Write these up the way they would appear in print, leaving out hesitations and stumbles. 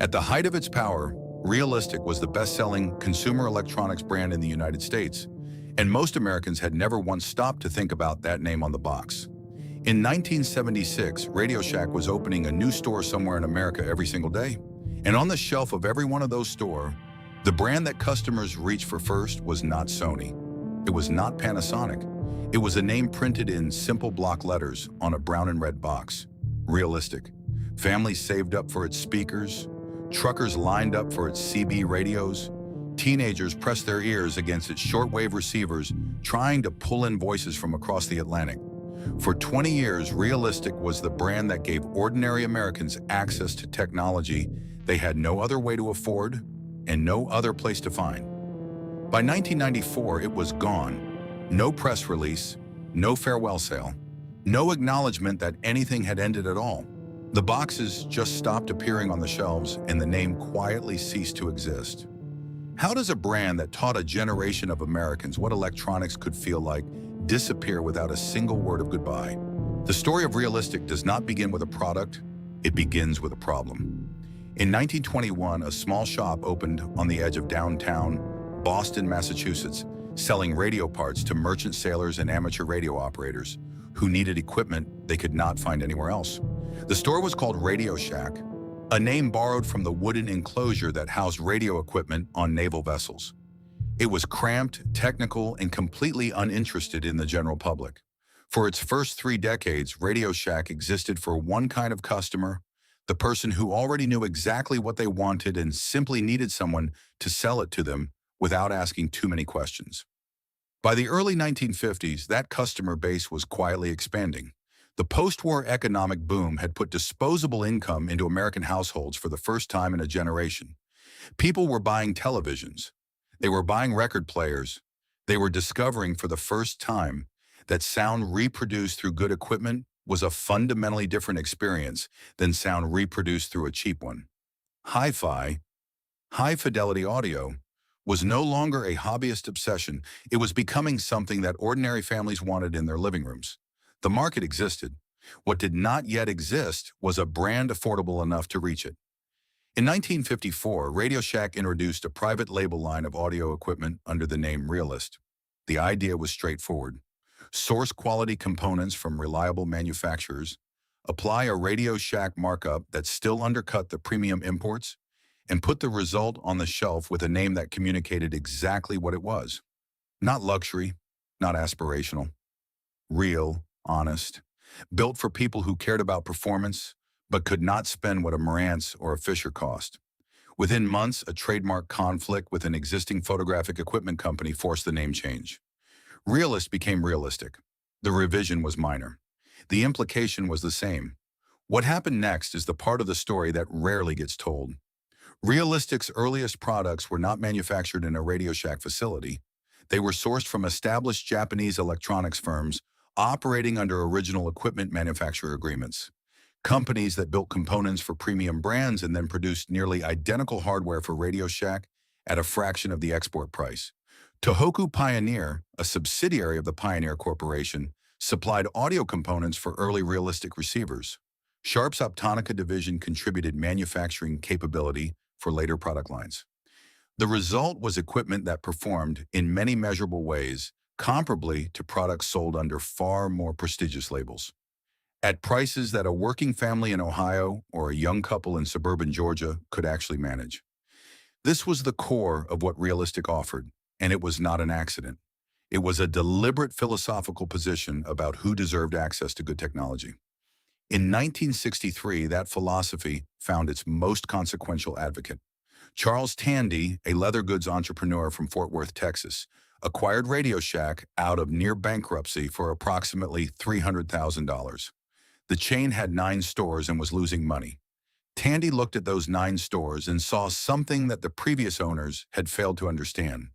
At the height of its power, Realistic was the best-selling consumer electronics brand in the United States, and most Americans had never once stopped to think about that name on the box. In 1976, RadioShack was opening a new store somewhere in America every single day. And on the shelf of every one of those stores, the brand that customers reached for first was not Sony. It was not Panasonic. It was a name printed in simple block letters on a brown and red box. Realistic. Families saved up for its speakers. Truckers lined up for its CB radios. Teenagers pressed their ears against its shortwave receivers, trying to pull in voices from across the Atlantic. For 20 years, Realistic was the brand that gave ordinary Americans access to technology they had no other way to afford and no other place to find. By 1994, it was gone. No press release, no farewell sale, no acknowledgement that anything had ended at all. The boxes just stopped appearing on the shelves and the name quietly ceased to exist. How does a brand that taught a generation of Americans what electronics could feel like disappear without a single word of goodbye? The story of Realistic does not begin with a product, it begins with a problem. In 1921, a small shop opened on the edge of downtown Boston, Massachusetts, selling radio parts to merchant sailors and amateur radio operators who needed equipment they could not find anywhere else. The store was called RadioShack, a name borrowed from the wooden enclosure that housed radio equipment on naval vessels. It was cramped, technical, and completely uninterested in the general public. For its first 3 decades, RadioShack existed for one kind of customer, the person who already knew exactly what they wanted and simply needed someone to sell it to them without asking too many questions. By the early 1950s, that customer base was quietly expanding. The post-war economic boom had put disposable income into American households for the first time in a generation. People were buying televisions. They were buying record players. They were discovering for the first time that sound reproduced through good equipment was a fundamentally different experience than sound reproduced through a cheap one. Hi-fi, high-fidelity audio, was no longer a hobbyist obsession. It was becoming something that ordinary families wanted in their living rooms. The market existed. What did not yet exist was a brand affordable enough to reach it. In 1954, RadioShack introduced a private label line of audio equipment under the name Realist. The idea was straightforward. Source quality components from reliable manufacturers, apply a RadioShack markup that still undercut the premium imports, and put the result on the shelf with a name that communicated exactly what it was. Not luxury, not aspirational. Real, honest. Built for people who cared about performance, but could not spend what a Marantz or a Fisher cost. Within months, a trademark conflict with an existing photographic equipment company forced the name change. Realist became Realistic. The revision was minor. The implication was the same. What happened next is the part of the story that rarely gets told. Realistic's earliest products were not manufactured in a RadioShack facility. They were sourced from established Japanese electronics firms operating under original equipment manufacturer agreements. Companies that built components for premium brands and then produced nearly identical hardware for RadioShack at a fraction of the export price. Tohoku Pioneer, a subsidiary of the Pioneer Corporation, supplied audio components for early Realistic receivers. Sharp's Optonica division contributed manufacturing capability for later product lines. The result was equipment that performed, in many measurable ways, comparably to products sold under far more prestigious labels. At prices that a working family in Ohio or a young couple in suburban Georgia could actually manage. This was the core of what Realistic offered, and it was not an accident. It was a deliberate philosophical position about who deserved access to good technology. In 1963, that philosophy found its most consequential advocate. Charles Tandy, a leather goods entrepreneur from Fort Worth, Texas, acquired RadioShack out of near bankruptcy for approximately $300,000. The chain had 9 stores and was losing money. Tandy looked at those 9 stores and saw something that the previous owners had failed to understand.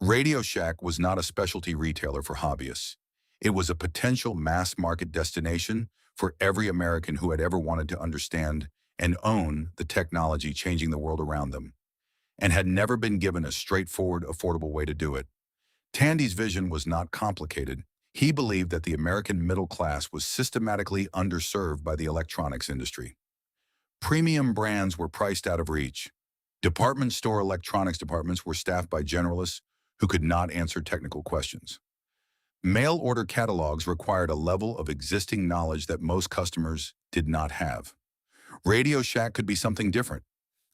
RadioShack was not a specialty retailer for hobbyists. It was a potential mass-market destination for every American who had ever wanted to understand and own the technology changing the world around them, and had never been given a straightforward, affordable way to do it. Tandy's vision was not complicated. He believed that the American middle class was systematically underserved by the electronics industry. Premium brands were priced out of reach. Department store electronics departments were staffed by generalists who could not answer technical questions. Mail order catalogs required a level of existing knowledge that most customers did not have. Radio Shack could be something different.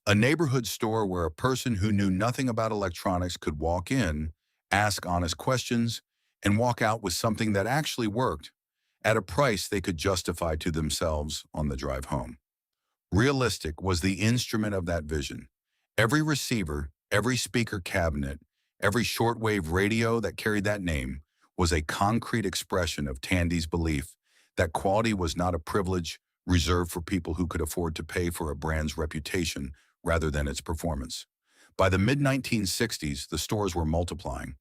A neighborhood store where a person who knew nothing about electronics could walk in, ask honest questions, and walk out with something that actually worked at a price they could justify to themselves on the drive home. Realistic was the instrument of that vision. Every receiver, every speaker cabinet, every shortwave radio that carried that name was a concrete expression of Tandy's belief that quality was not a privilege reserved for people who could afford to pay for a brand's reputation rather than its performance. By the mid-1960s, the stores were multiplying.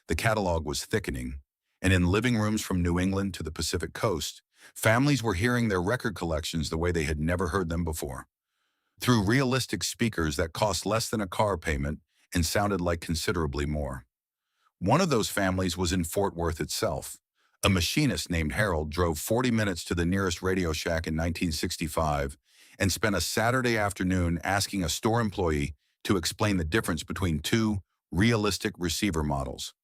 The catalog was thickening, and in living rooms from New England to the Pacific Coast, families were hearing their record collections the way they had never heard them before. Through realistic speakers that cost less than a car payment and sounded like considerably more. One of those families was in Fort Worth itself. A machinist named Harold drove 40 minutes to the nearest Radio Shack in 1965 and spent a Saturday afternoon asking a store employee to explain the difference between two realistic receiver models.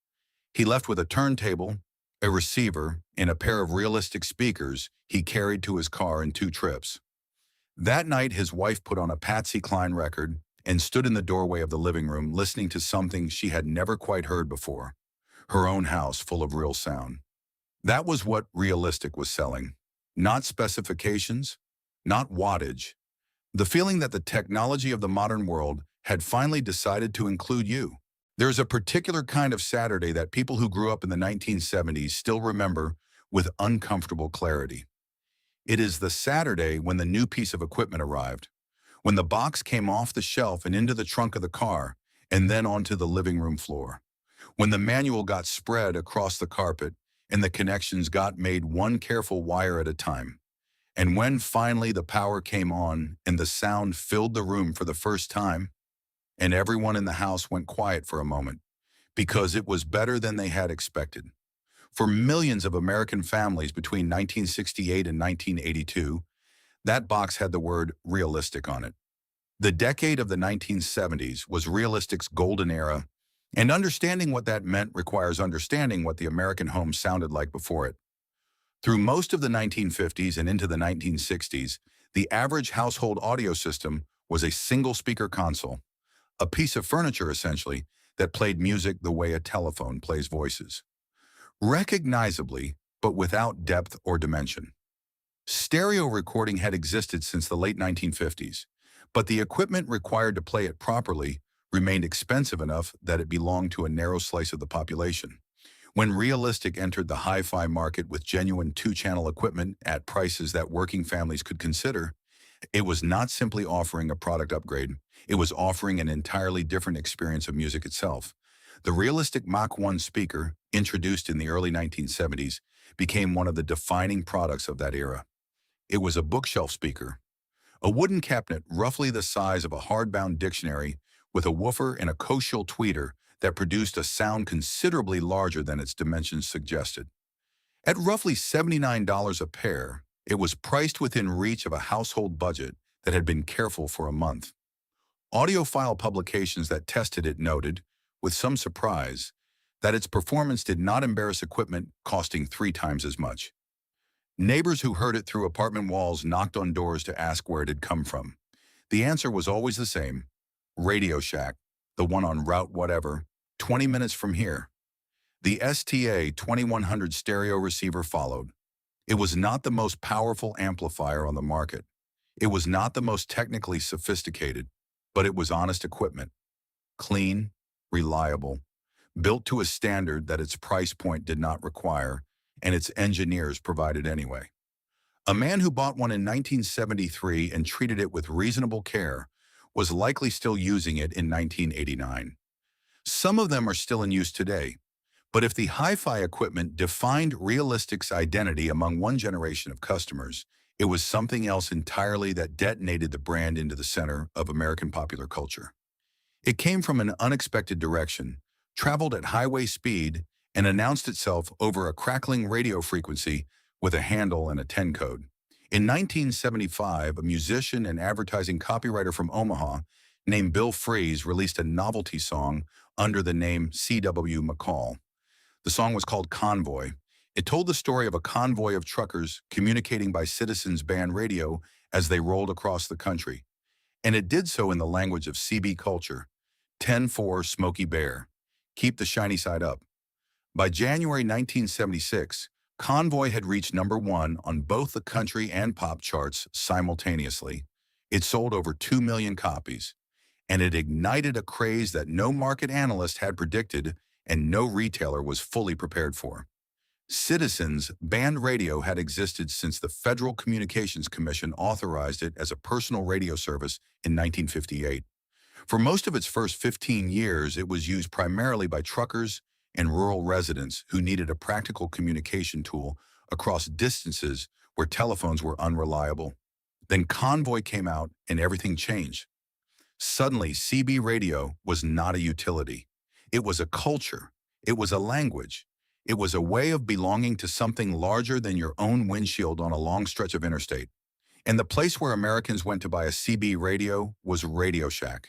He left with a turntable, a receiver, and a pair of realistic speakers he carried to his car in 2 trips. That night, his wife put on a Patsy Cline record and stood in the doorway of the living room listening to something she had never quite heard before, her own house full of real sound. That was what realistic was selling. Not specifications, not wattage. The feeling that the technology of the modern world had finally decided to include you. There's a particular kind of Saturday that people who grew up in the 1970s still remember with uncomfortable clarity. It is the Saturday when the new piece of equipment arrived, when the box came off the shelf and into the trunk of the car, and then onto the living room floor, when the manual got spread across the carpet and the connections got made one careful wire at a time, and when finally the power came on and the sound filled the room for the first time, and everyone in the house went quiet for a moment, because it was better than they had expected. For millions of American families between 1968 and 1982, that box had the word realistic on it. The decade of the 1970s was realistic's golden era, and understanding what that meant requires understanding what the American home sounded like before it. Through most of the 1950s and into the 1960s, the average household audio system was a single-speaker console, a piece of furniture essentially that played music the way a telephone plays voices. Recognizably, but without depth or dimension. Stereo recording had existed since the late 1950s, but the equipment required to play it properly remained expensive enough that it belonged to a narrow slice of the population. When Realistic entered the hi-fi market with genuine 2-channel equipment at prices that working families could consider, it was not simply offering a product upgrade, it was offering an entirely different experience of music itself. The Realistic Mach 1 speaker, introduced in the early 1970s, became one of the defining products of that era. It was a bookshelf speaker, a wooden cabinet roughly the size of a hardbound dictionary with a woofer and a cocial tweeter that produced a sound considerably larger than its dimensions suggested. At roughly $79 a pair, it was priced within reach of a household budget that had been careful for a month. Audiophile publications that tested it noted, with some surprise, that its performance did not embarrass equipment costing 3 times as much. Neighbors who heard it through apartment walls knocked on doors to ask where it had come from. The answer was always the same: Radio Shack, the one on Route whatever, 20 minutes from here. The STA 2100 stereo receiver followed. It was not the most powerful amplifier on the market. It was not the most technically sophisticated, but it was honest equipment. Clean, reliable, built to a standard that its price point did not require, and its engineers provided anyway. A man who bought one in 1973 and treated it with reasonable care was likely still using it in 1989. Some of them are still in use today, but if the hi-fi equipment defined Realistic's identity among one generation of customers, it was something else entirely that detonated the brand into the center of American popular culture. It came from an unexpected direction, traveled at highway speed, and announced itself over a crackling radio frequency with a handle and a 10 code. In 1975, a musician and advertising copywriter from Omaha named Bill Fries released a novelty song under the name C.W. McCall. The song was called Convoy. It told the story of a convoy of truckers communicating by citizens band radio as they rolled across the country. And it did so in the language of CB culture. 10-4 Smokey Bear. Keep the shiny side up. By January 1976, Convoy had reached #1 on both the country and pop charts simultaneously. It sold over 2 million copies, and it ignited a craze that no market analyst had predicted and no retailer was fully prepared for. Citizens Band Radio had existed since the Federal Communications Commission authorized it as a personal radio service in 1958. For most of its first 15 years, it was used primarily by truckers and rural residents who needed a practical communication tool across distances where telephones were unreliable. Then Convoy came out and everything changed. Suddenly, CB radio was not a utility. It was a culture. It was a language. It was a way of belonging to something larger than your own windshield on a long stretch of interstate. And the place where Americans went to buy a CB radio was RadioShack.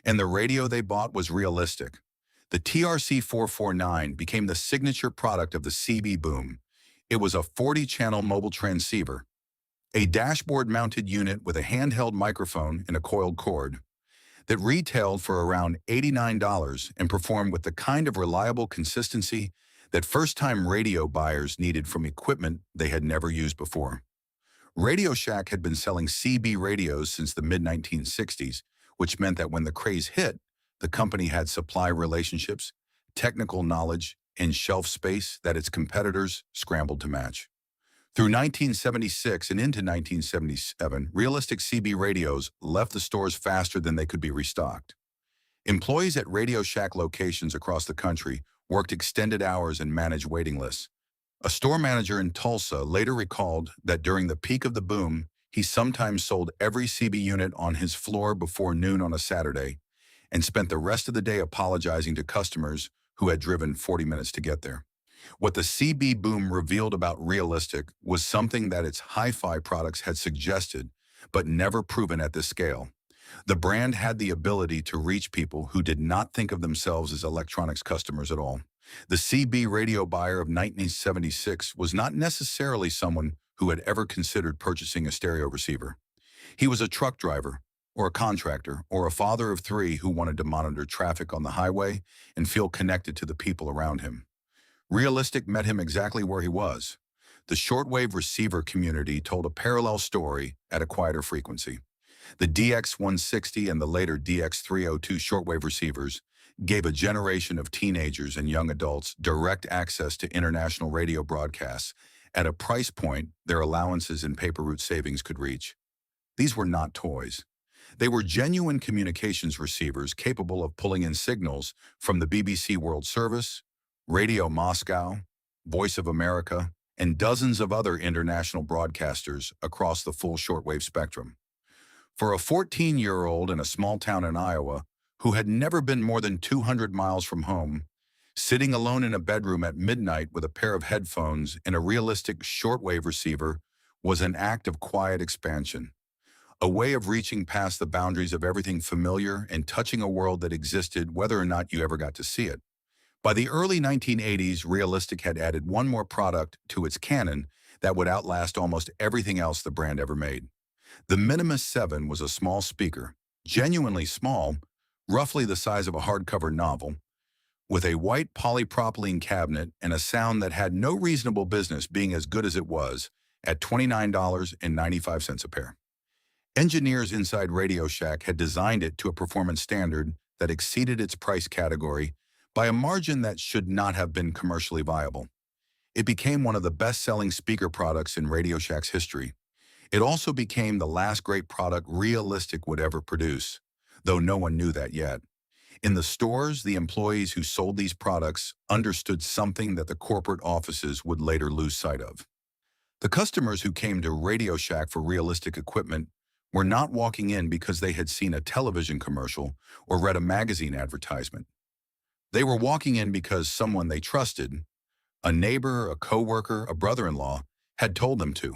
And the radio they bought was realistic. The TRC 449 became the signature product of the CB boom. It was a 40-channel mobile transceiver, a dashboard-mounted unit with a handheld microphone and a coiled cord, that retailed for around $89 and performed with the kind of reliable consistency that first-time radio buyers needed from equipment they had never used before. RadioShack had been selling CB radios since the mid-1960s, which meant that when the craze hit, the company had supply relationships, technical knowledge, and shelf space that its competitors scrambled to match. Through 1976 and into 1977, realistic CB radios left the stores faster than they could be restocked. Employees at RadioShack locations across the country worked extended hours and managed waiting lists. A store manager in Tulsa later recalled that during the peak of the boom, he sometimes sold every CB unit on his floor before noon on a Saturday and spent the rest of the day apologizing to customers who had driven 40 minutes to get there. What the CB boom revealed about Realistic was something that its hi-fi products had suggested, but never proven at this scale. The brand had the ability to reach people who did not think of themselves as electronics customers at all. The CB radio buyer of 1976 was not necessarily someone who had ever considered purchasing a stereo receiver. He was a truck driver, or a contractor, or a father of 3 who wanted to monitor traffic on the highway and feel connected to the people around him. Realistic met him exactly where he was. The shortwave receiver community told a parallel story at a quieter frequency. The DX160 and the later DX302 shortwave receivers gave a generation of teenagers and young adults direct access to international radio broadcasts at a price point their allowances and paper route savings could reach. These were not toys. They were genuine communications receivers capable of pulling in signals from the BBC World Service, Radio Moscow, Voice of America, and dozens of other international broadcasters across the full shortwave spectrum. For a 14-year-old in a small town in Iowa who had never been more than 200 miles from home, sitting alone in a bedroom at midnight with a pair of headphones and a realistic shortwave receiver was an act of quiet expansion, a way of reaching past the boundaries of everything familiar and touching a world that existed whether or not you ever got to see it. By the early 1980s, Realistic had added one more product to its canon that would outlast almost everything else the brand ever made. The Minimus 7 was a small speaker, genuinely small, roughly the size of a hardcover novel, with a white polypropylene cabinet and a sound that had no reasonable business being as good as it was at $29.95 a pair. Engineers inside RadioShack had designed it to a performance standard that exceeded its price category by a margin that should not have been commercially viable. It became one of the best-selling speaker products in RadioShack's history. It also became the last great product Realistic would ever produce, though no one knew that yet. In the stores, the employees who sold these products understood something that the corporate offices would later lose sight of. The customers who came to RadioShack for Realistic equipment were not walking in because they had seen a television commercial or read a magazine advertisement. They were walking in because someone they trusted, a neighbor, a coworker, a brother-in-law, had told them to.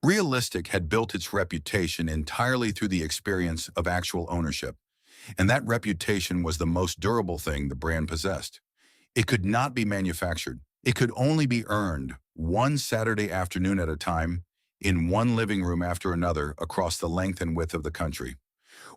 Realistic had built its reputation entirely through the experience of actual ownership, and that reputation was the most durable thing the brand possessed. It could not be manufactured. It could only be earned one Saturday afternoon at a time, in one living room after another across the length and width of the country.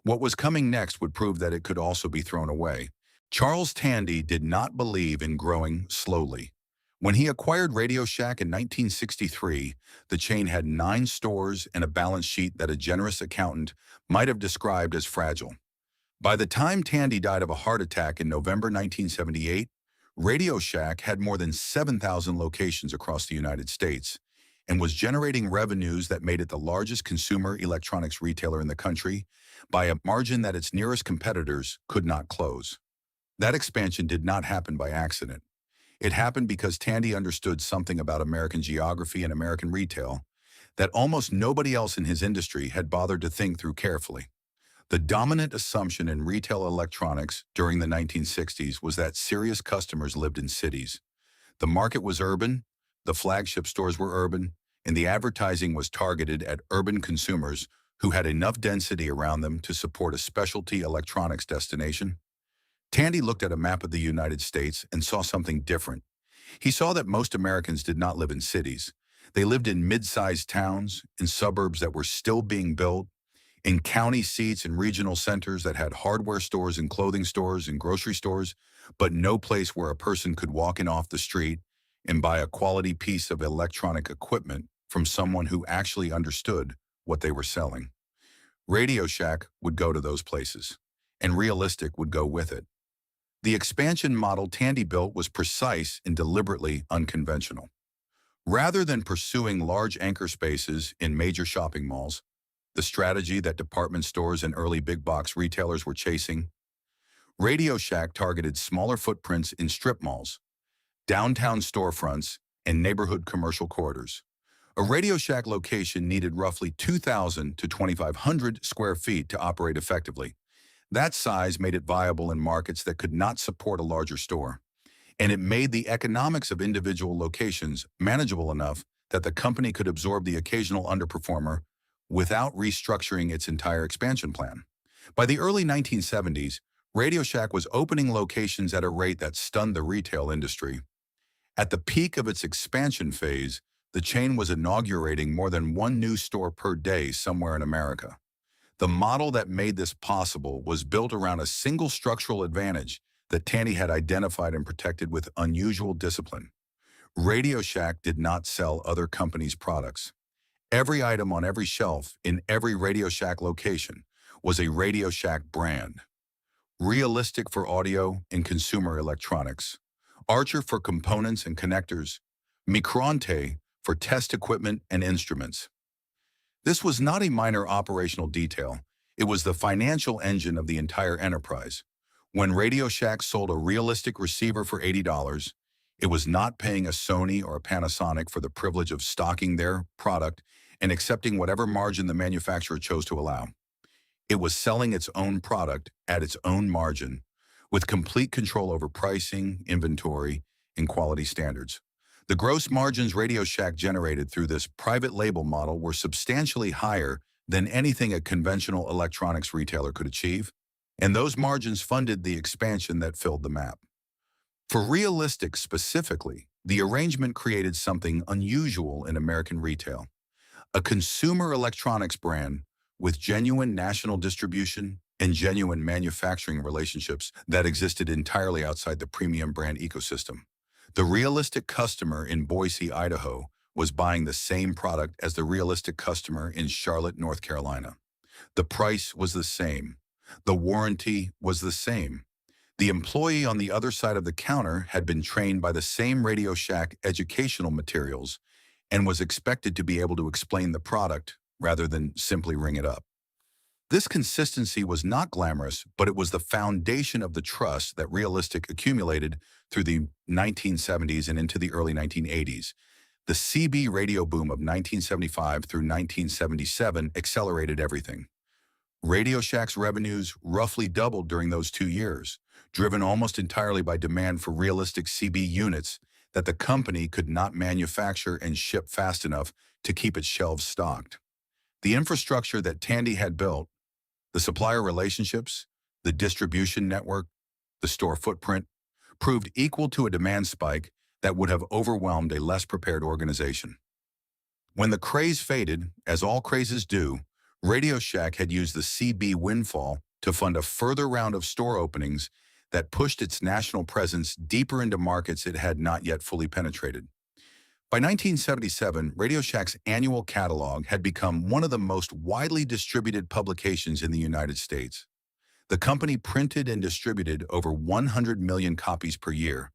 What was coming next would prove that it could also be thrown away. Charles Tandy did not believe in growing slowly. When he acquired RadioShack in 1963, the chain had 9 stores and a balance sheet that a generous accountant might have described as fragile. By the time Tandy died of a heart attack in November 1978, RadioShack had more than 7,000 locations across the United States and was generating revenues that made it the largest consumer electronics retailer in the country by a margin that its nearest competitors could not close. That expansion did not happen by accident. It happened because Tandy understood something about American geography and American retail that almost nobody else in his industry had bothered to think through carefully. The dominant assumption in retail electronics during the 1960s was that serious customers lived in cities. The market was urban, the flagship stores were urban, and the advertising was targeted at urban consumers who had enough density around them to support a specialty electronics destination. Tandy looked at a map of the United States and saw something different. He saw that most Americans did not live in cities. They lived in mid-sized towns, in suburbs that were still being built, in county seats and regional centers that had hardware stores and clothing stores and grocery stores, but no place where a person could walk in off the street and buy a quality piece of electronic equipment from someone who actually understood what they were selling. Radio Shack would go to those places, and Realistic would go with it. The expansion model Tandy built was precise and deliberately unconventional. Rather than pursuing large anchor spaces in major shopping malls, the strategy that department stores and early big box retailers were chasing, Radio Shack targeted smaller footprints in strip malls, downtown storefronts, and neighborhood commercial corridors. A Radio Shack location needed roughly 2,000 to 2,500 square feet to operate effectively. That size made it viable in markets that could not support a larger store, and it made the economics of individual locations manageable enough that the company could absorb the occasional underperformer without restructuring its entire expansion plan. By the early 1970s, Radio Shack was opening locations at a rate that stunned the retail industry. At the peak of its expansion phase, the chain was inaugurating more than 1 new store per day somewhere in America. The model that made this possible was built around a single structural advantage that Tandy had identified and protected with unusual discipline. Radio Shack did not sell other companies' products. Every item on every shelf in every Radio Shack location was a Radio Shack brand. Realistic for audio and consumer electronics, Archer for components and connectors, Micronte for test equipment and instruments. This was not a minor operational detail. It was the financial engine of the entire enterprise. When Radio Shack sold a Realistic receiver for $80, it was not paying a Sony or a Panasonic for the privilege of stocking their product and accepting whatever margin the manufacturer chose to allow. It was selling its own product at its own margin, with complete control over pricing, inventory, and quality standards. The gross margins Radio Shack generated through this private label model were substantially higher than anything a conventional electronics retailer could achieve, and those margins funded the expansion that filled the map. For Realistic specifically, the arrangement created something unusual in American retail. A consumer electronics brand with genuine national distribution and genuine manufacturing relationships that existed entirely outside the premium brand ecosystem. The Realistic customer in Boise, Idaho, was buying the same product as the Realistic customer in Charlotte, North Carolina. The price was the same. The warranty was the same. The employee on the other side of the counter had been trained by the same Radio Shack educational materials and was expected to be able to explain the product rather than simply ring it up. This consistency was not glamorous, but it was the foundation of the trust that Realistic accumulated through the 1970s and into the early 1980s. The CB radio boom of 1975 through 1977 accelerated everything. Radio Shack's revenues roughly doubled during those 2 years, driven almost entirely by demand for Realistic CB units that the company could not manufacture and ship fast enough to keep its shelves stocked. The infrastructure that Tandy had built, the supplier relationships, the distribution network, the store footprint, proved equal to a demand spike that would have overwhelmed a less prepared organization. When the craze faded, as all crazes do, RadioShack had used the CB windfall to fund a further round of store openings that pushed its national presence deeper into markets it had not yet fully penetrated. By 1977, RadioShack's annual catalog had become one of the most widely distributed publications in the United States. The company printed and distributed over 100 million copies per year,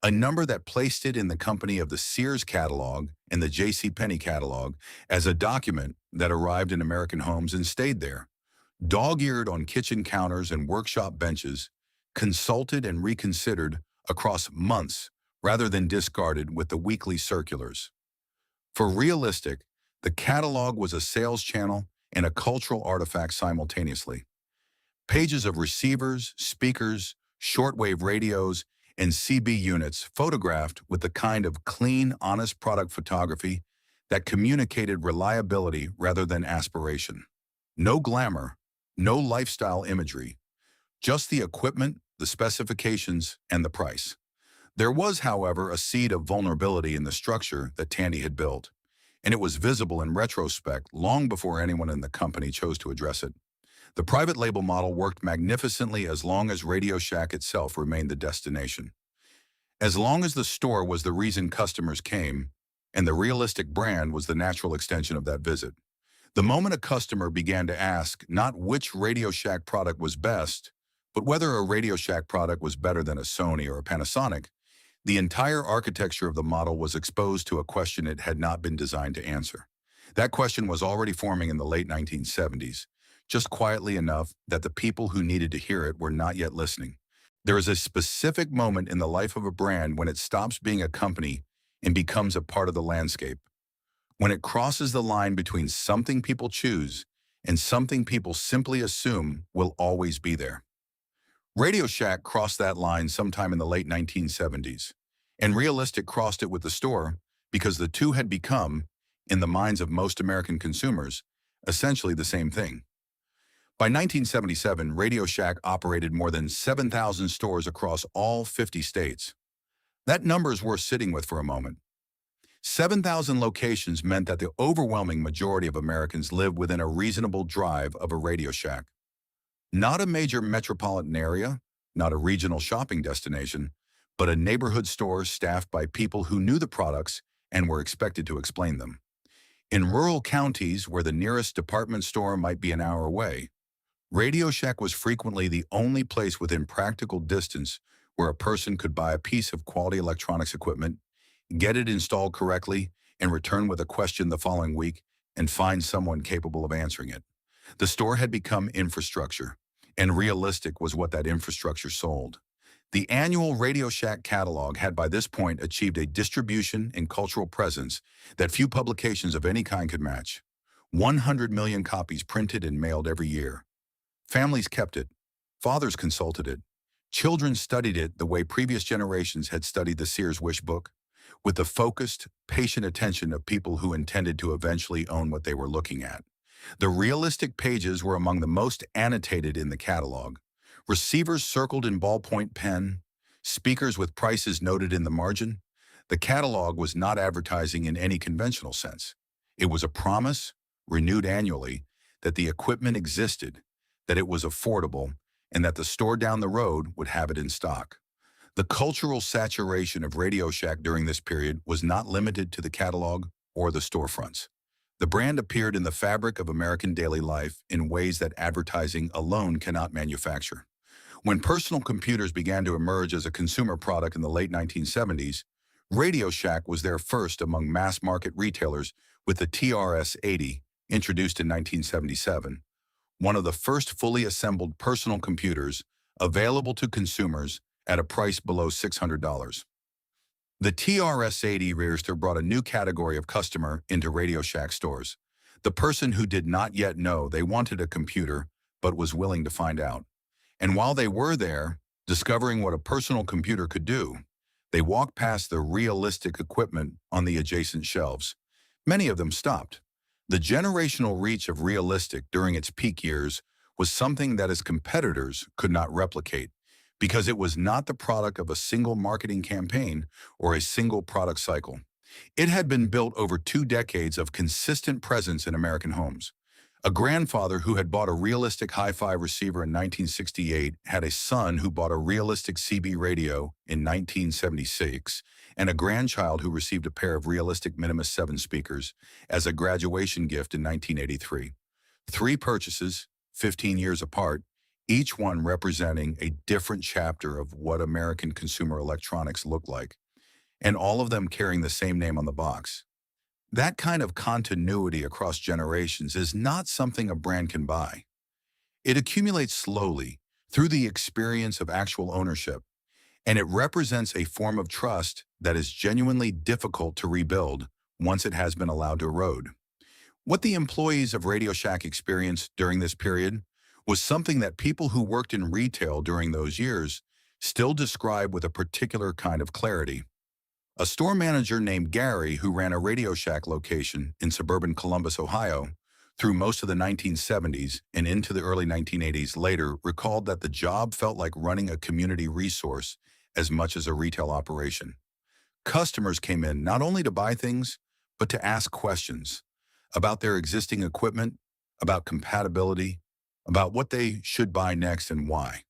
a number that placed it in the company of the Sears catalog and the JCPenney catalog as a document that arrived in American homes and stayed there, dog-eared on kitchen counters and workshop benches, consulted and reconsidered across months rather than discarded with the weekly circulars. For Realistic, the catalog was a sales channel and a cultural artifact simultaneously. Pages of receivers, speakers, shortwave radios, and CB units photographed with the kind of clean, honest product photography that communicated reliability rather than aspiration. No glamour, no lifestyle imagery, just the equipment, the specifications, and the price. There was, however, a seed of vulnerability in the structure that Tandy had built, and it was visible in retrospect long before anyone in the company chose to address it. The private label model worked magnificently as long as RadioShack itself remained the destination. As long as the store was the reason customers came, and the Realistic brand was the natural extension of that visit. The moment a customer began to ask not which RadioShack product was best, but whether a RadioShack product was better than a Sony or a Panasonic, the entire architecture of the model was exposed to a question it had not been designed to answer. That question was already forming in the late 1970s, just quietly enough that the people who needed to hear it were not yet listening. There is a specific moment in the life of a brand when it stops being a company and becomes a part of the landscape. When it crosses the line between something people choose and something people simply assume will always be there. RadioShack crossed that line sometime in the late 1970s, and Realistic crossed it with the store because the two had become, in the minds of most American consumers, essentially the same thing. By 1977, RadioShack operated more than 7,000 stores across all 50 states. That number is worth sitting with for a moment. 7,000 locations meant that the overwhelming majority of Americans lived within a reasonable drive of a RadioShack. Not a major metropolitan area, not a regional shopping destination, but a neighborhood store staffed by people who knew the products and were expected to explain them. In rural counties where the nearest department store might be an hour away, RadioShack was frequently the only place within practical distance where a person could buy a piece of quality electronics equipment, get it installed correctly, and return with a question the following week and find someone capable of answering it. The store had become infrastructure, and Realistic was what that infrastructure sold. The annual RadioShack catalog had by this point achieved a distribution and cultural presence that few publications of any kind could match. 100 million copies printed and mailed every year. Families kept it. Fathers consulted it. Children studied it the way previous generations had studied the Sears Wish book, with the focused, patient attention of people who intended to eventually own what they were looking at. The Realistic pages were among the most annotated in the catalog. Receivers circled in ballpoint pen, speakers with prices noted in the margin. The catalog was not advertising in any conventional sense. It was a promise, renewed annually, that the equipment existed, that it was affordable, and that the store down the road would have it in stock. The cultural saturation of RadioShack during this period was not limited to the catalog or the storefronts. The brand appeared in the fabric of American daily life in ways that advertising alone cannot manufacture. When personal computers began to emerge as a consumer product in the late 1970s, RadioShack was there first among mass-market retailers with the TRS-80, introduced in 1977, one of the first fully assembled personal computers available to consumers at a price below $600. The TRS-80 register brought a new category of customer into RadioShack stores, the person who did not yet know they wanted a computer but was willing to find out. And while they were there, discovering what a personal computer could do, they walked past the Realistic equipment on the adjacent shelves, Many of them stopped. The generational reach of Realistic during its peak years was something that its competitors could not replicate because it was not the product of a single marketing campaign or a single product cycle. It had been built over 2 decades of consistent presence in American homes. A grandfather who had bought a Realistic hi-fi receiver in 1968 had a son who bought a Realistic CB radio in 1976, and a grandchild who received a pair of Realistic Minimus 7 speakers as a graduation gift in 1983. Three purchases, 15 years apart, each one representing a different chapter of what American consumer electronics looked like, and all of them carrying the same name on the box. That kind of continuity across generations is not something a brand can buy. It accumulates slowly through the experience of actual ownership, and it represents a form of trust that is genuinely difficult to rebuild once it has been allowed to erode. What the employees of RadioShack experienced during this period was something that people who worked in retail during those years still describe with a particular kind of clarity. A store manager named Gary, who ran a RadioShack location in suburban Columbus, Ohio, through most of the 1970s and into the early 1980s later, recalled that the job felt like running a community resource as much as a retail operation. Customers came in not only to buy things, but to ask questions about their existing equipment, about compatibility, about what they should buy next and why.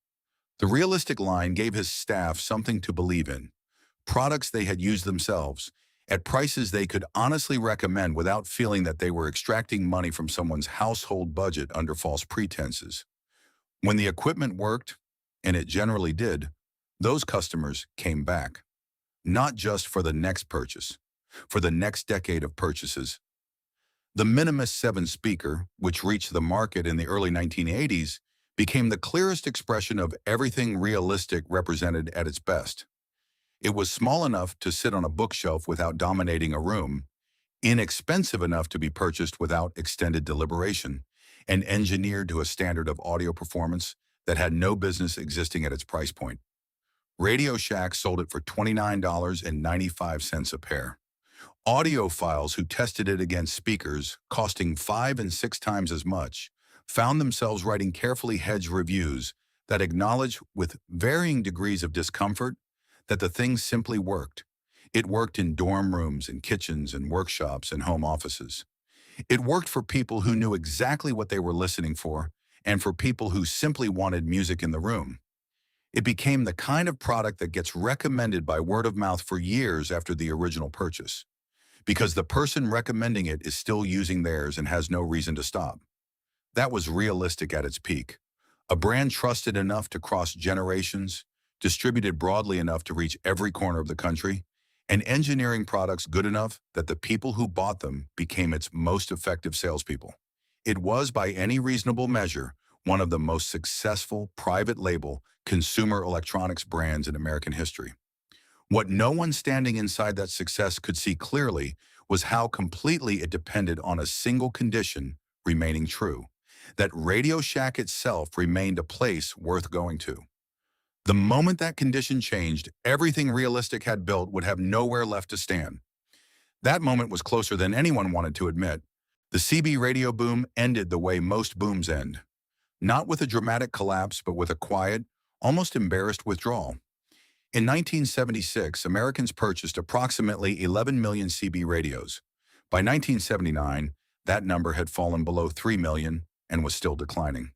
The Realistic line gave his staff something to believe in, products they had used themselves, at prices they could honestly recommend without feeling that they were extracting money from someone's household budget under false pretenses. When the equipment worked, and it generally did, those customers came back, not just for the next purchase, for the next decade of purchases. The Minimus 7 speaker, which reached the market in the early 1980s, became the clearest expression of everything Realistic represented at its best. It was small enough to sit on a bookshelf without dominating a room, inexpensive enough to be purchased without extended deliberation, and engineered to a standard of audio performance that had no business existing at its price point. RadioShack sold it for $29.95 a pair. Audiophiles who tested it against speakers costing 5 and 6 times as much found themselves writing carefully hedged reviews that acknowledged with varying degrees of discomfort that the thing simply worked. It worked in dorm rooms and kitchens and workshops and home offices. It worked for people who knew exactly what they were listening for and for people who simply wanted music in the room. It became the kind of product that gets recommended by word of mouth for years after the original purchase, because the person recommending it is still using theirs and has no reason to stop. That was Realistic at its peak. A brand trusted enough to cross generations, distributed broadly enough to reach every corner of the country, and engineering products good enough that the people who bought them became its most effective salespeople. It was, by any reasonable measure, one of the most successful private label consumer electronics brands in American history. What no one standing inside that success could see clearly was how completely it depended on a single condition remaining true, that RadioShack itself remained a place worth going to. The moment that condition changed, everything Realistic had built would have nowhere left to stand. That moment was closer than anyone wanted to admit. The CB radio boom ended the way most booms end, not with a dramatic collapse, but with a quiet, almost embarrassed withdrawal. In 1976, Americans purchased approximately 11 million CB radios. By 1979, that number had fallen below 3 million and was still declining.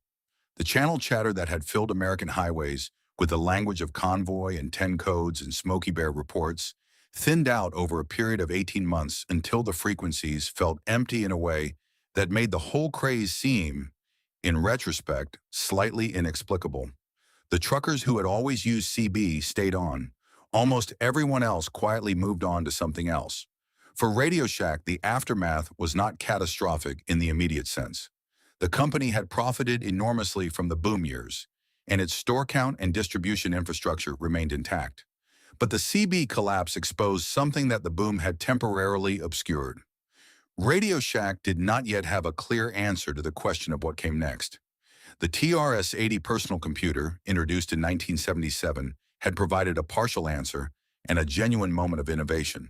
The channel chatter that had filled American highways with the language of convoy and 10 codes and Smokey Bear reports thinned out over a period of 18 months until the frequencies felt empty in a way that made the whole craze seem, in retrospect, slightly inexplicable. The truckers who had always used CB stayed on. Almost everyone else quietly moved on to something else. For RadioShack, the aftermath was not catastrophic in the immediate sense. The company had profited enormously from the boom years, and its store count and distribution infrastructure remained intact. But the CB collapse exposed something that the boom had temporarily obscured. RadioShack did not yet have a clear answer to the question of what came next. The TRS-80 personal computer, introduced in 1977, had provided a partial answer and a genuine moment of innovation.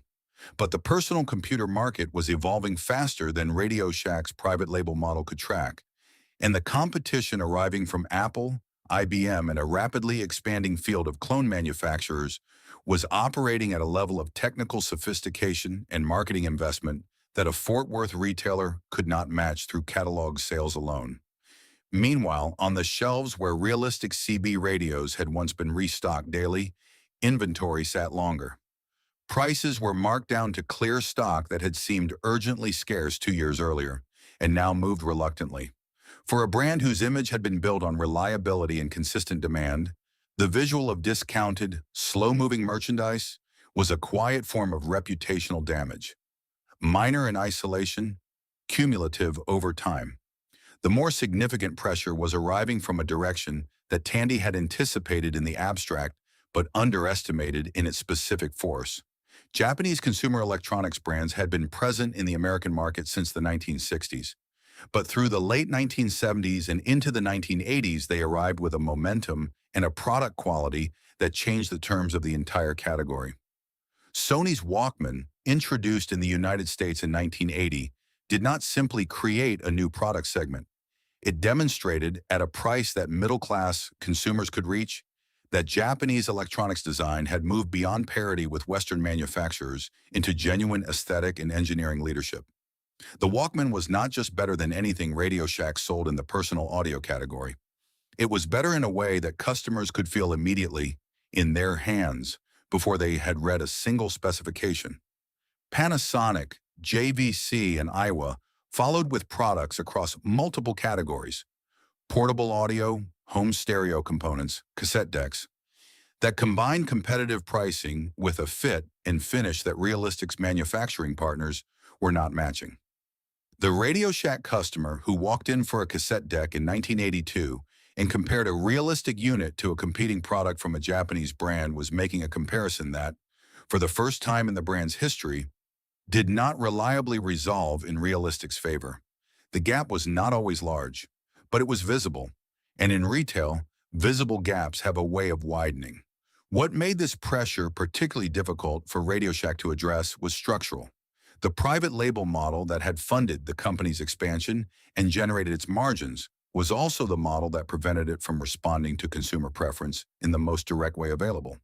But the personal computer market was evolving faster than RadioShack's private label model could track, and the competition arriving from Apple, IBM, and a rapidly expanding field of clone manufacturers was operating at a level of technical sophistication and marketing investment that a Fort Worth retailer could not match through catalog sales alone. Meanwhile, on the shelves where realistic CB radios had once been restocked daily, inventory sat longer. Prices were marked down to clear stock that had seemed urgently scarce 2 years earlier, and now moved reluctantly. For a brand whose image had been built on reliability and consistent demand, the visual of discounted, slow-moving merchandise was a quiet form of reputational damage. Minor in isolation, cumulative over time. The more significant pressure was arriving from a direction that Tandy had anticipated in the abstract but underestimated in its specific force. Japanese consumer electronics brands had been present in the American market since the 1960s, but through the late 1970s and into the 1980s, they arrived with a momentum and a product quality that changed the terms of the entire category. Sony's Walkman, introduced in the United States in 1980, did not simply create a new product segment. It demonstrated, at a price that middle-class consumers could reach, that Japanese electronics design had moved beyond parity with Western manufacturers into genuine aesthetic and engineering leadership. The Walkman was not just better than anything RadioShack sold in the personal audio category. It was better in a way that customers could feel immediately in their hands before they had read a single specification. Panasonic, JVC, and Iowa followed with products across multiple categories: portable audio, home stereo components, cassette decks, that combined competitive pricing with a fit and finish that Realistic's manufacturing partners were not matching. The RadioShack customer who walked in for a cassette deck in 1982 and compared a Realistic unit to a competing product from a Japanese brand was making a comparison that, for the first time in the brand's history, did not reliably resolve in Realistic's favor. The gap was not always large, but it was visible, and in retail, visible gaps have a way of widening. What made this pressure particularly difficult for RadioShack to address was structural. The private label model that had funded the company's expansion and generated its margins was also the model that prevented it from responding to consumer preference in the most direct way available,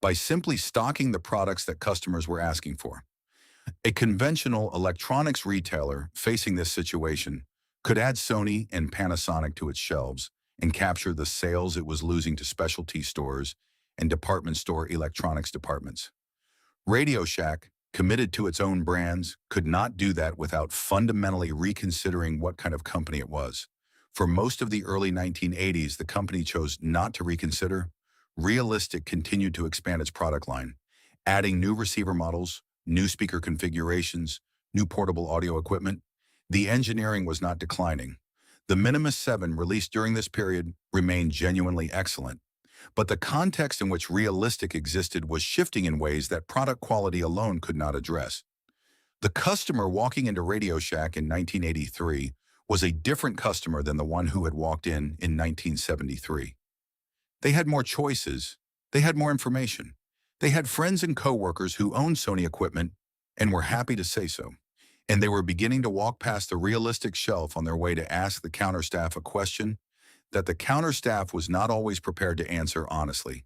by simply stocking the products that customers were asking for. A conventional electronics retailer facing this situation could add Sony and Panasonic to its shelves and capture the sales it was losing to specialty stores and department store electronics departments. RadioShack, committed to its own brands, could not do that without fundamentally reconsidering what kind of company it was. For most of the early 1980s, the company chose not to reconsider. Realistic continued to expand its product line, adding new receiver models, new speaker configurations, new portable audio equipment. The engineering was not declining. The Minimus 7 released during this period remained genuinely excellent, but the context in which Realistic existed was shifting in ways that product quality alone could not address. The customer walking into RadioShack in 1983 was a different customer than the one who had walked in 1973. They had more choices, they had more information, they had friends and coworkers who owned Sony equipment and were happy to say so, and they were beginning to walk past the Realistic shelf on their way to ask the counter staff a question that the counter staff was not always prepared to answer honestly.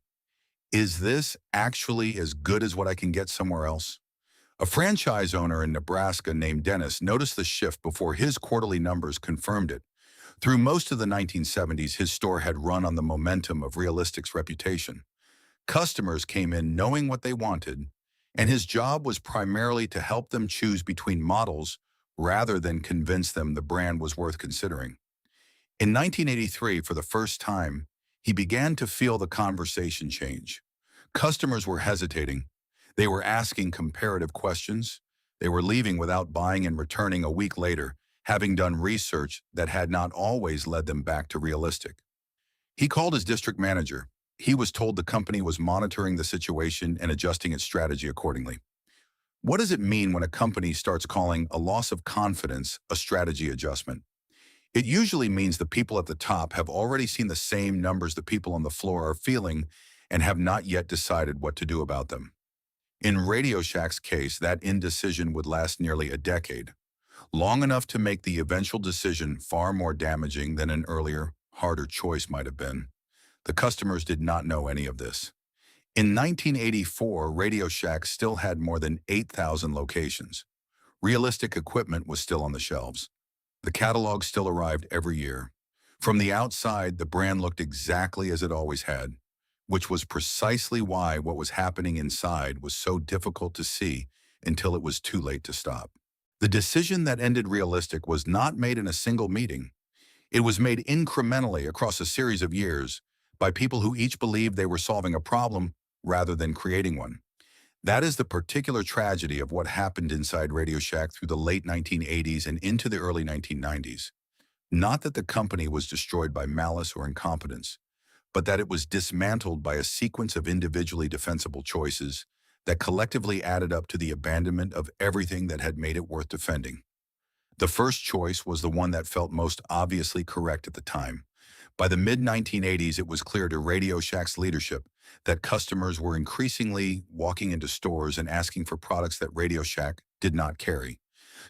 Is this actually as good as what I can get somewhere else? A franchise owner in Nebraska named Dennis noticed the shift before his quarterly numbers confirmed it. Through most of the 1970s, his store had run on the momentum of Realistic's reputation. Customers came in knowing what they wanted, and his job was primarily to help them choose between models rather than convince them the brand was worth considering. In 1983, for the first time, he began to feel the conversation change. Customers were hesitating. They were asking comparative questions. They were leaving without buying and returning a week later, having done research that had not always led them back to Realistic. He called his district manager. He was told the company was monitoring the situation and adjusting its strategy accordingly. What does it mean when a company starts calling a loss of confidence a strategy adjustment? It usually means the people at the top have already seen the same numbers the people on the floor are feeling and have not yet decided what to do about them. In RadioShack's case, that indecision would last nearly a decade, long enough to make the eventual decision far more damaging than an earlier, harder choice might have been. The customers did not know any of this. In 1984, RadioShack still had more than 8,000 locations. Realistic equipment was still on the shelves. The catalog still arrived every year. From the outside, the brand looked exactly as it always had, which was precisely why what was happening inside was so difficult to see until it was too late to stop. The decision that ended Realistic was not made in a single meeting. It was made incrementally across a series of years by people who each believed they were solving a problem rather than creating one. That is the particular tragedy of what happened inside Radio Shack through the late 1980s and into the early 1990s. Not that the company was destroyed by malice or incompetence, but that it was dismantled by a sequence of individually defensible choices that collectively added up to the abandonment of everything that had made it worth defending. The first choice was the one that felt most obviously correct at the time. By the mid-1980s, it was clear to Radio Shack's leadership that customers were increasingly walking into stores and asking for products that Radio Shack did not carry.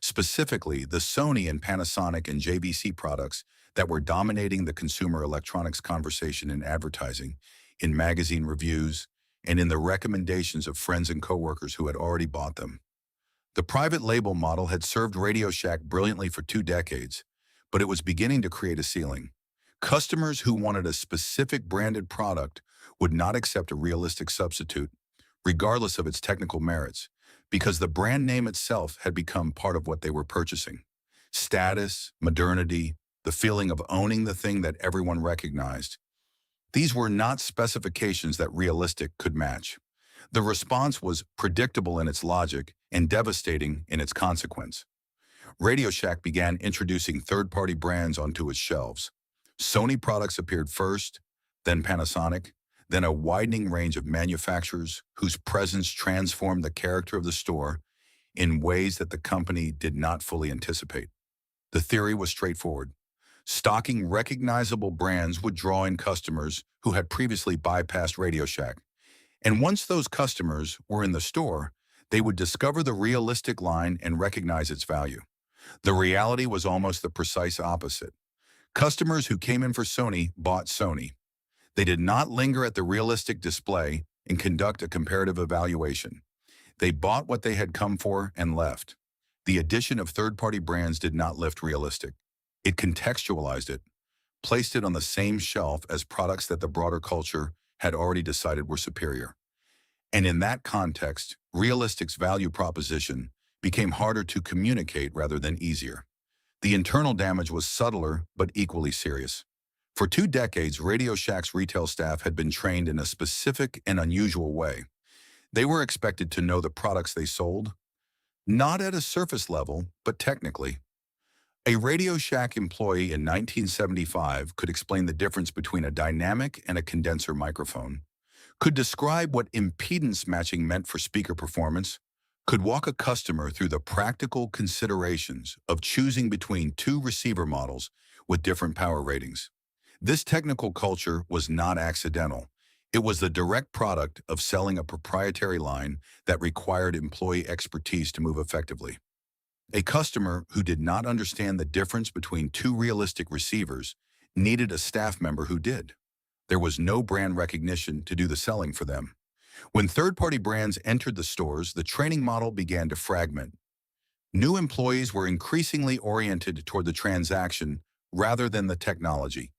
Specifically, the Sony and Panasonic and JVC products that were dominating the consumer electronics conversation in advertising, in magazine reviews, and in the recommendations of friends and coworkers who had already bought them. The private label model had served Radio Shack brilliantly for 2 decades, but it was beginning to create a ceiling. Customers who wanted a specific branded product would not accept a Realistic substitute, regardless of its technical merits, because the brand name itself had become part of what they were purchasing. Status, modernity, the feeling of owning the thing that everyone recognized. These were not specifications that Realistic could match. The response was predictable in its logic and devastating in its consequence. Radio Shack began introducing third-party brands onto its shelves. Sony products appeared first, then Panasonic, then a widening range of manufacturers whose presence transformed the character of the store in ways that the company did not fully anticipate. The theory was straightforward. Stocking recognizable brands would draw in customers who had previously bypassed Radio Shack. And once those customers were in the store, they would discover the Realistic line and recognize its value. The reality was almost the precise opposite. Customers who came in for Sony bought Sony. They did not linger at the Realistic display and conduct a comparative evaluation. They bought what they had come for and left. The addition of third-party brands did not lift Realistic. It contextualized it, placed it on the same shelf as products that the broader culture had already decided were superior. And in that context, Realistic's value proposition became harder to communicate rather than easier. The internal damage was subtler but equally serious. For 2 decades, Radio Shack's retail staff had been trained in a specific and unusual way. They were expected to know the products they sold, not at a surface level, but technically. A Radio Shack employee in 1975 could explain the difference between a dynamic and a condenser microphone, could describe what impedance matching meant for speaker performance, could walk a customer through the practical considerations of choosing between 2 receiver models with different power ratings. This technical culture was not accidental. It was the direct product of selling a proprietary line that required employee expertise to move effectively. A customer who did not understand the difference between 2 Realistic receivers needed a staff member who did. There was no brand recognition to do the selling for them. When third-party brands entered the stores, the training model began to fragment. New employees were increasingly oriented toward the transaction rather than the technology,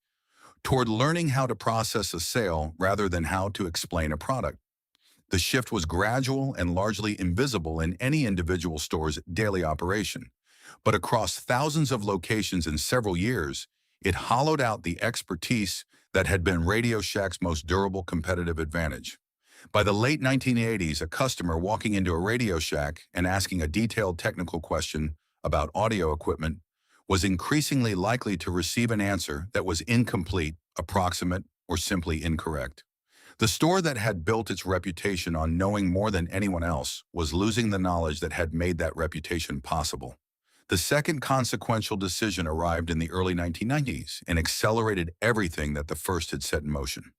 toward learning how to process a sale rather than how to explain a product. The shift was gradual and largely invisible in any individual store's daily operation, but across thousands of locations in several years, it hollowed out the expertise that had been Radio Shack's most durable competitive advantage. By the late 1980s, a customer walking into a Radio Shack and asking a detailed technical question about audio equipment was increasingly likely to receive an answer that was incomplete, approximate, or simply incorrect. The store that had built its reputation on knowing more than anyone else was losing the knowledge that had made that reputation possible. The second consequential decision arrived in the early 1990s and accelerated everything that the first had set in motion.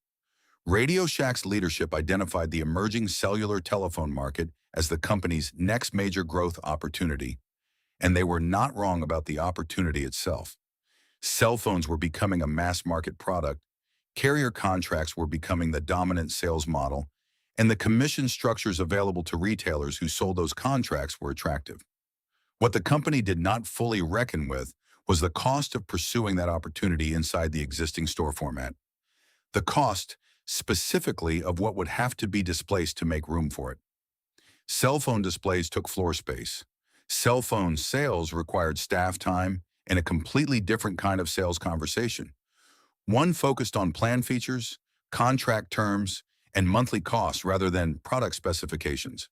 Radio Shack's leadership identified the emerging cellular telephone market as the company's next major growth opportunity, and they were not wrong about the opportunity itself. Cell phones were becoming a mass-market product, carrier contracts were becoming the dominant sales model, and the commission structures available to retailers who sold those contracts were attractive. What the company did not fully reckon with was the cost of pursuing that opportunity inside the existing store format. The cost, specifically, of what would have to be displaced to make room for it. Cell phone displays took floor space. Cell phone sales required staff time and a completely different kind of sales conversation. One focused on plan features, contract terms, and monthly costs rather than product specifications.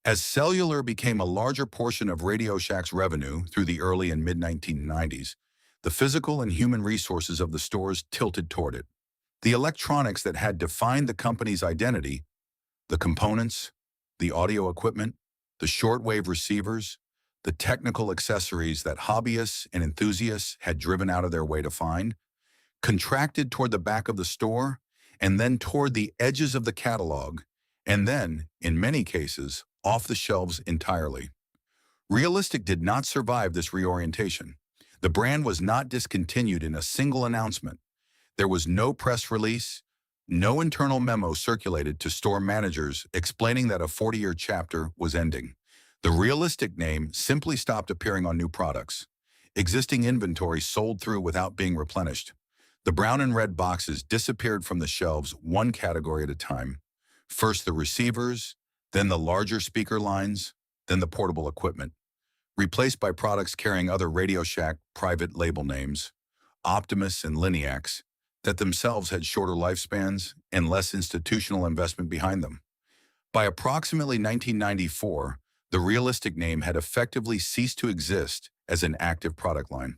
As cellular became a larger portion of Radio Shack's revenue through the early and mid-1990s, the physical and human resources of the stores tilted toward it. The electronics that had defined the company's identity, the components, the audio equipment, the shortwave receivers, the technical accessories that hobbyists and enthusiasts had driven out of their way to find, contracted toward the back of the store, and then toward the edges of the catalog, and then, in many cases, off the shelves entirely. Realistic did not survive this reorientation. The brand was not discontinued in a single announcement. There was no press release, no internal memo circulated to store managers explaining that a 40-year chapter was ending. The Realistic name simply stopped appearing on new products. Existing inventory sold through without being replenished. The brown and red boxes disappeared from the shelves one category at a time. First the receivers, then the larger speaker lines, then the portable equipment, replaced by products carrying other Radio Shack private label names, Optimus and Liniacs, that themselves had shorter lifespans and less institutional investment behind them. By approximately 1994, the Realistic name had effectively ceased to exist as an active product line.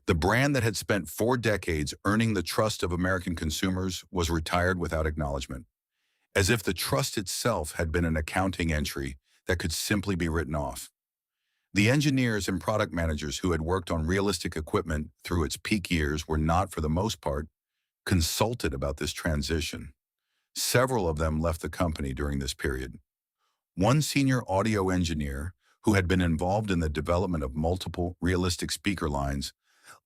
The brand that had spent 4 decades earning the trust of American consumers was retired without acknowledgement, as if the trust itself had been an accounting entry that could simply be written off. The engineers and product managers who had worked on Realistic equipment through its peak years were not, for the most part, consulted about this transition. Several of them left the company during this period. One senior audio engineer, who had been involved in the development of multiple Realistic speaker lines,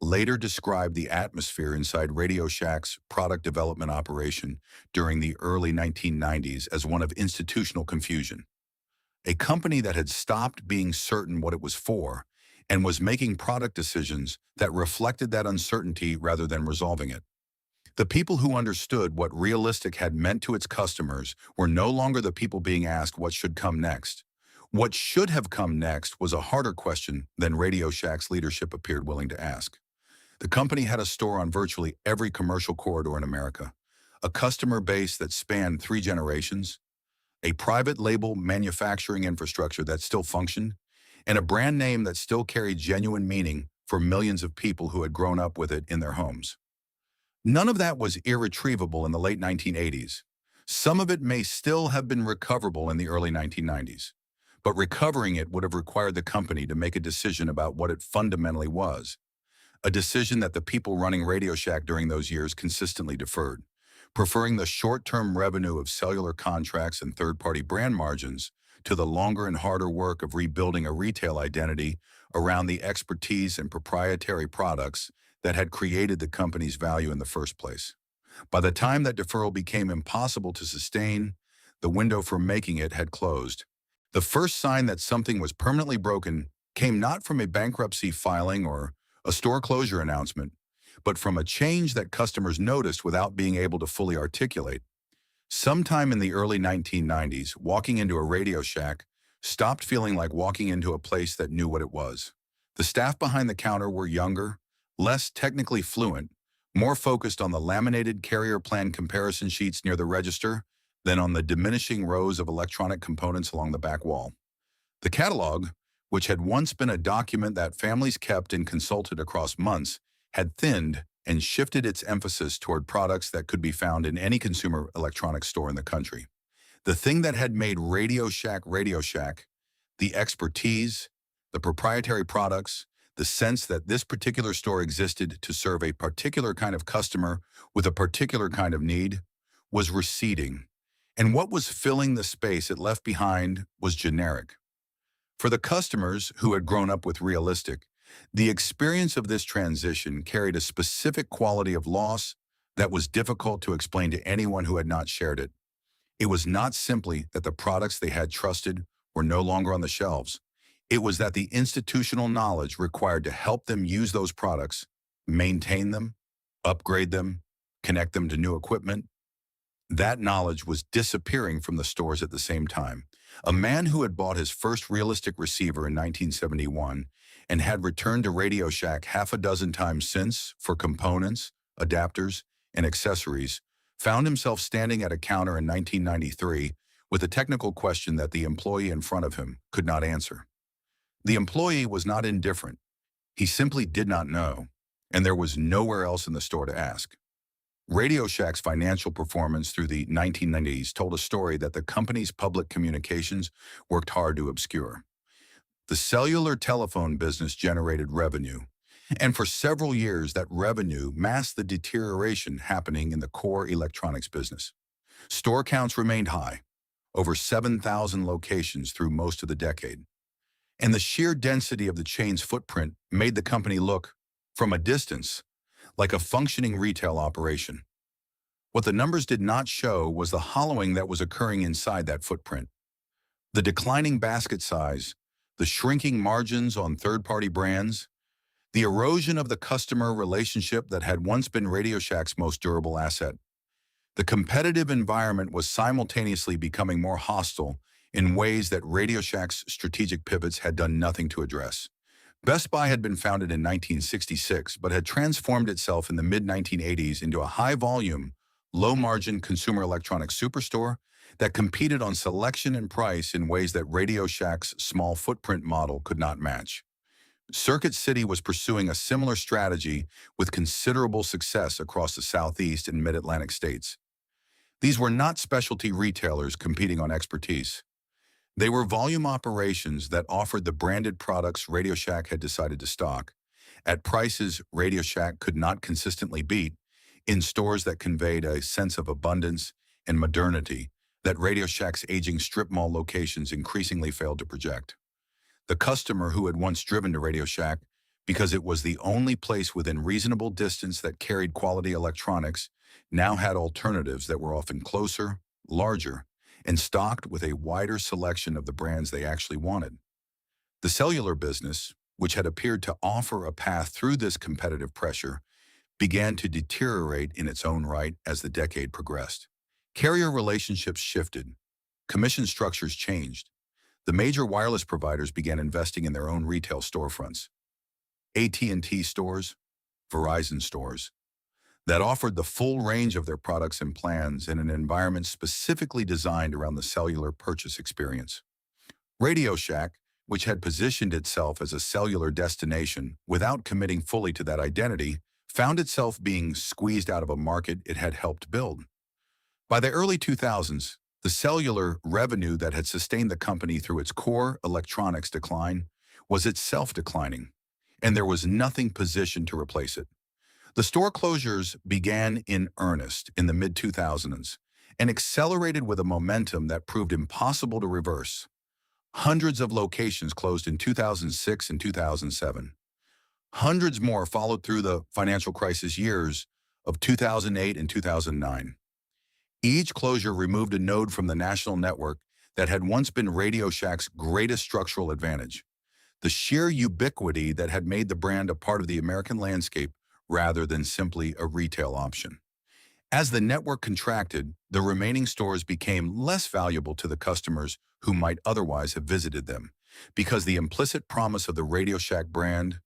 later described the atmosphere inside Radio Shack's product development operation during the early 1990s as one of institutional confusion. A company that had stopped being certain what it was for and was making product decisions that reflected that uncertainty rather than resolving it. The people who understood what Realistic had meant to its customers were no longer the people being asked what should come next. What should have come next was a harder question than Radio Shack's leadership appeared willing to ask. The company had a store on virtually every commercial corridor in America, a customer base that spanned 3 generations, a private label manufacturing infrastructure that still functioned, and a brand name that still carried genuine meaning for millions of people who had grown up with it in their homes. None of that was irretrievable in the late 1980s. Some of it may still have been recoverable in the early 1990s, but recovering it would have required the company to make a decision about what it fundamentally was, a decision that the people running Radio Shack during those years consistently deferred, preferring the short-term revenue of cellular contracts and third-party brand margins to the longer and harder work of rebuilding a retail identity around the expertise and proprietary products that had created the company's value in the first place. By the time that deferral became impossible to sustain, the window for making it had closed. The first sign that something was permanently broken came not from a bankruptcy filing or a store closure announcement, but from a change that customers noticed without being able to fully articulate. Sometime in the early 1990s, walking into a Radio Shack stopped feeling like walking into a place that knew what it was. The staff behind the counter were younger, less technically fluent, more focused on the laminated carrier plan comparison sheets near the register than on the diminishing rows of electronic components along the back wall. The catalog, which had once been a document that families kept and consulted across months, had thinned and shifted its emphasis toward products that could be found in any consumer electronics store in the country. The thing that had made Radio Shack, the expertise, the proprietary products, the sense that this particular store existed to serve a particular kind of customer with a particular kind of need, was receding, and what was filling the space it left behind was generic. For the customers who had grown up with Realistic, the experience of this transition carried a specific quality of loss that was difficult to explain to anyone who had not shared it. It was not simply that the products they had trusted were no longer on the shelves. It was that the institutional knowledge required to help them use those products, maintain them, upgrade them, connect them to new equipment, that knowledge was disappearing from the stores at the same time. A man who had bought his first realistic receiver in 1971 and had returned to RadioShack half a dozen times since for components, adapters, and accessories, found himself standing at a counter in 1993 with a technical question that the employee in front of him could not answer. The employee was not indifferent. He simply did not know, and there was nowhere else in the store to ask. RadioShack's financial performance through the 1990s told a story that the company's public communications worked hard to obscure. The cellular telephone business generated revenue, and for several years that revenue masked the deterioration happening in the core electronics business. Store counts remained high, over 7,000 locations through most of the decade, and the sheer density of the chain's footprint made the company look, from a distance, like a functioning retail operation. What the numbers did not show was the hollowing that was occurring inside that footprint. The declining basket size, the shrinking margins on third-party brands, the erosion of the customer relationship that had once been RadioShack's most durable asset. The competitive environment was simultaneously becoming more hostile in ways that RadioShack's strategic pivots had done nothing to address. Best Buy had been founded in 1966, but had transformed itself in the mid-1980s into a high-volume, low-margin consumer electronics superstore that competed on selection and price in ways that RadioShack's small footprint model could not match. Circuit City was pursuing a similar strategy with considerable success across the Southeast and Mid-Atlantic states. These were not specialty retailers competing on expertise. They were volume operations that offered the branded products RadioShack had decided to stock, at prices RadioShack could not consistently beat, in stores that conveyed a sense of abundance and modernity that RadioShack's aging strip mall locations increasingly failed to project. The customer who had once driven to RadioShack because it was the only place within reasonable distance that carried quality electronics now had alternatives that were often closer, larger, and stocked with a wider selection of the brands they actually wanted. The cellular business, which had appeared to offer a path through this competitive pressure, began to deteriorate in its own right as the decade progressed. Carrier relationships shifted. Commission structures changed. The major wireless providers began investing in their own retail storefronts. AT&T stores, Verizon stores, that offered the full range of their products and plans in an environment specifically designed around the cellular purchase experience. RadioShack, which had positioned itself as a cellular destination without committing fully to that identity, found itself being squeezed out of a market it had helped build. By the early 2000s, the cellular revenue that had sustained the company through its core electronics decline was itself declining, and there was nothing positioned to replace it. The store closures began in earnest in the mid-2000s and accelerated with a momentum that proved impossible to reverse. Hundreds of locations closed in 2006 and 2007. Hundreds more followed through the financial crisis years of 2008 and 2009. Each closure removed a node from the national network that had once been RadioShack's greatest structural advantage. The sheer ubiquity that had made the brand a part of the American landscape rather than simply a retail option. As the network contracted, the remaining stores became less valuable to the customers who might otherwise have visited them, because the implicit promise of the RadioShack brand,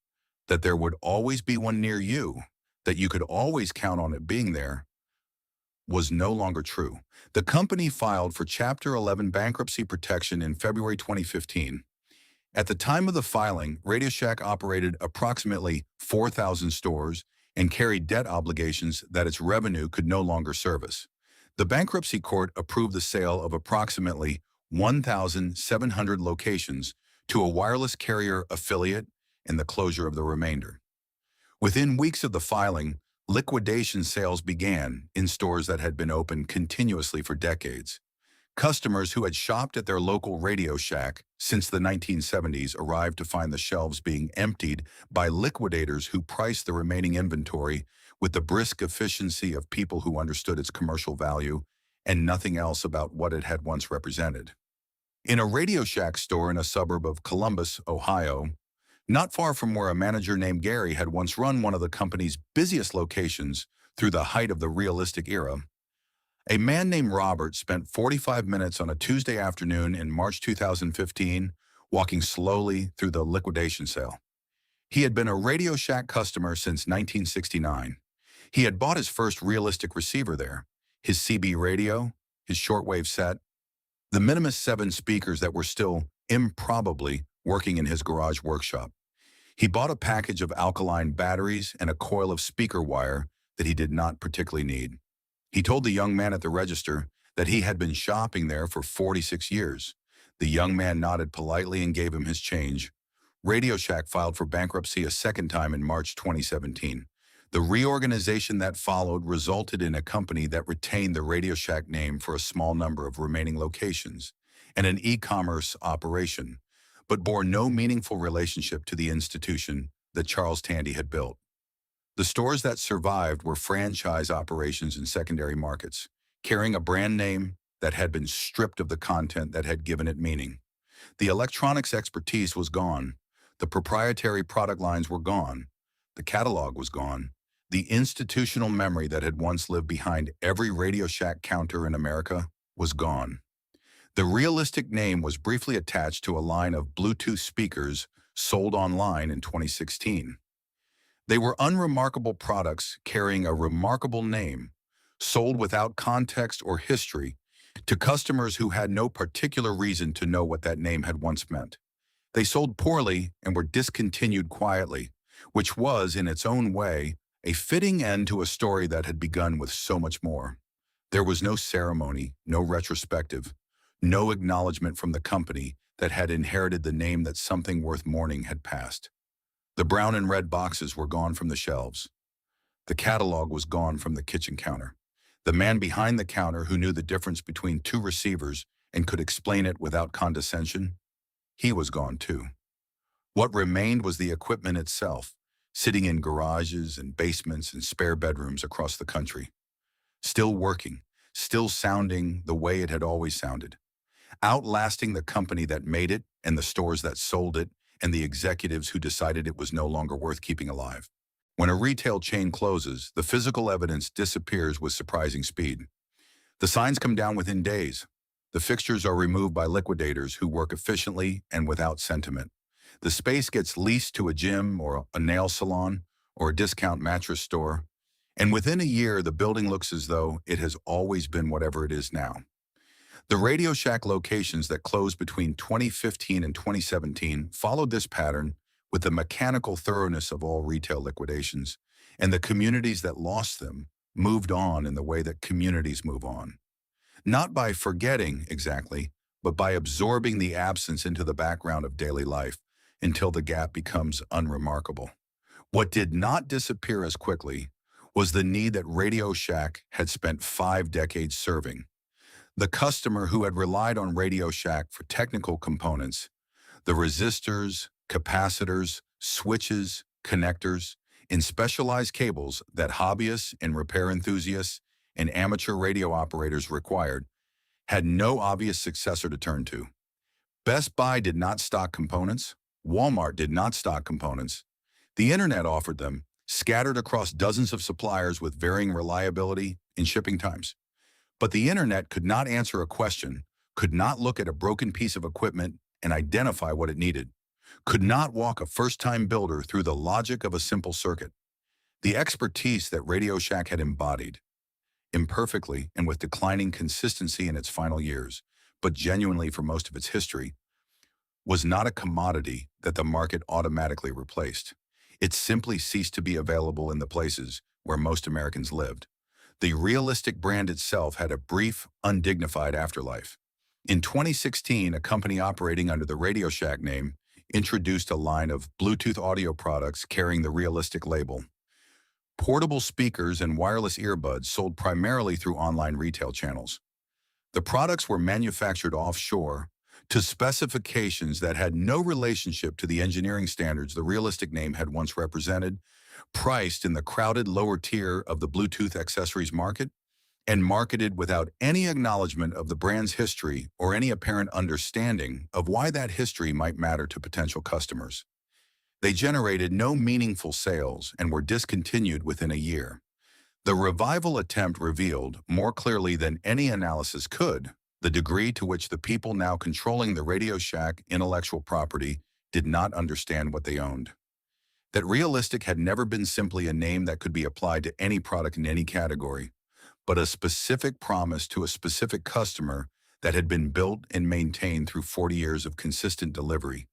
that there would always be one near you, that you could always count on it being there, was no longer true. The company filed for Chapter 11 bankruptcy protection in February 2015. At the time of the filing, RadioShack operated approximately 4,000 stores and carried debt obligations that its revenue could no longer service. The bankruptcy court approved the sale of approximately 1,700 locations to a wireless carrier affiliate and the closure of the remainder. Within weeks of the filing, Liquidation sales began in stores that had been open continuously for decades. Customers who had shopped at their local Radio Shack since the 1970s arrived to find the shelves being emptied by liquidators who priced the remaining inventory with the brisk efficiency of people who understood its commercial value and nothing else about what it had once represented. In a Radio Shack store in a suburb of Columbus, Ohio, not far from where a manager named Gary had once run one of the company's busiest locations through the height of the realistic era, a man named Robert spent 45 minutes on a Tuesday afternoon in March 2015 walking slowly through the liquidation sale. He had been a Radio Shack customer since 1969. He had bought his first realistic receiver there, his CB radio, his shortwave set, the Minimus 7 speakers that were still improbably working in his garage workshop. He bought a package of alkaline batteries and a coil of speaker wire that he did not particularly need. He told the young man at the register that he had been shopping there for 46 years. The young man nodded politely and gave him his change. Radio Shack filed for bankruptcy a second time in March 2017. The reorganization that followed resulted in a company that retained the Radio Shack name for a small number of remaining locations and an e-commerce operation, but bore no meaningful relationship to the institution that Charles Tandy had built. The stores that survived were franchise operations in secondary markets, carrying a brand name that had been stripped of the content that had given it meaning. The electronics expertise was gone. The proprietary product lines were gone. The catalog was gone. The institutional memory that had once lived behind every Radio Shack counter in America was gone. The realistic name was briefly attached to a line of Bluetooth speakers sold online in 2016. They were unremarkable products carrying a remarkable name, sold without context or history to customers who had no particular reason to know what that name had once meant. They sold poorly and were discontinued quietly, which was, in its own way, a fitting end to a story that had begun with so much more. There was no ceremony, no retrospective, no acknowledgement from the company that had inherited the name that something worth mourning had passed. The brown and red boxes were gone from the shelves. The catalog was gone from the kitchen counter. The man behind the counter who knew the difference between two receivers and could explain it without condescension, he was gone too. What remained was the equipment itself, sitting in garages and basements and spare bedrooms across the country. Still working, still sounding the way it had always sounded, outlasting the company that made it and the stores that sold it and the executives who decided it was no longer worth keeping alive. When a retail chain closes, the physical evidence disappears with surprising speed. The signs come down within days. The fixtures are removed by liquidators who work efficiently and without sentiment. The space gets leased to a gym or a nail salon or a discount mattress store, and within a year the building looks as though it has always been whatever it is now. The Radio Shack locations that closed between 2015 and 2017 followed this pattern with the mechanical thoroughness of all retail liquidations, and the communities that lost them moved on in the way that communities move on. Not by forgetting exactly, but by absorbing the absence into the background of daily life until the gap becomes unremarkable. What did not disappear as quickly was the need that Radio Shack had spent 5 decades serving. The customer who had relied on Radio Shack for technical components, the resistors, capacitors, switches, connectors, and specialized cables that hobbyists and repair enthusiasts and amateur radio operators required, had no obvious successor to turn to. Best Buy did not stock components. Walmart did not stock components. The internet offered them, scattered across dozens of suppliers with varying reliability and shipping times. But the internet could not answer a question, could not look at a broken piece of equipment and identify what it needed, could not walk a first-time builder through the logic of a simple circuit. The expertise that Radio Shack had embodied, imperfectly and with declining consistency in its final years, but genuinely for most of its history, was not a commodity that the market automatically replaced. It simply ceased to be available in the places where most Americans lived. The realistic brand itself had a brief, undignified afterlife. In 2016, a company operating under the Radio Shack name introduced a line of Bluetooth audio products carrying the realistic label. Portable speakers and wireless earbuds sold primarily through online retail channels. The products were manufactured offshore to specifications that had no relationship to the engineering standards the Realistic name had once represented, priced in the crowded lower tier of the Bluetooth accessories market, and marketed without any acknowledgement of the brand's history or any apparent understanding of why that history might matter to potential customers. They generated no meaningful sales and were discontinued within a year. The revival attempt revealed, more clearly than any analysis could, the degree to which the people now controlling the RadioShack intellectual property did not understand what they owned. That Realistic had never been simply a name that could be applied to any product in any category, but a specific promise to a specific customer that had been built and maintained through 40 years of consistent delivery,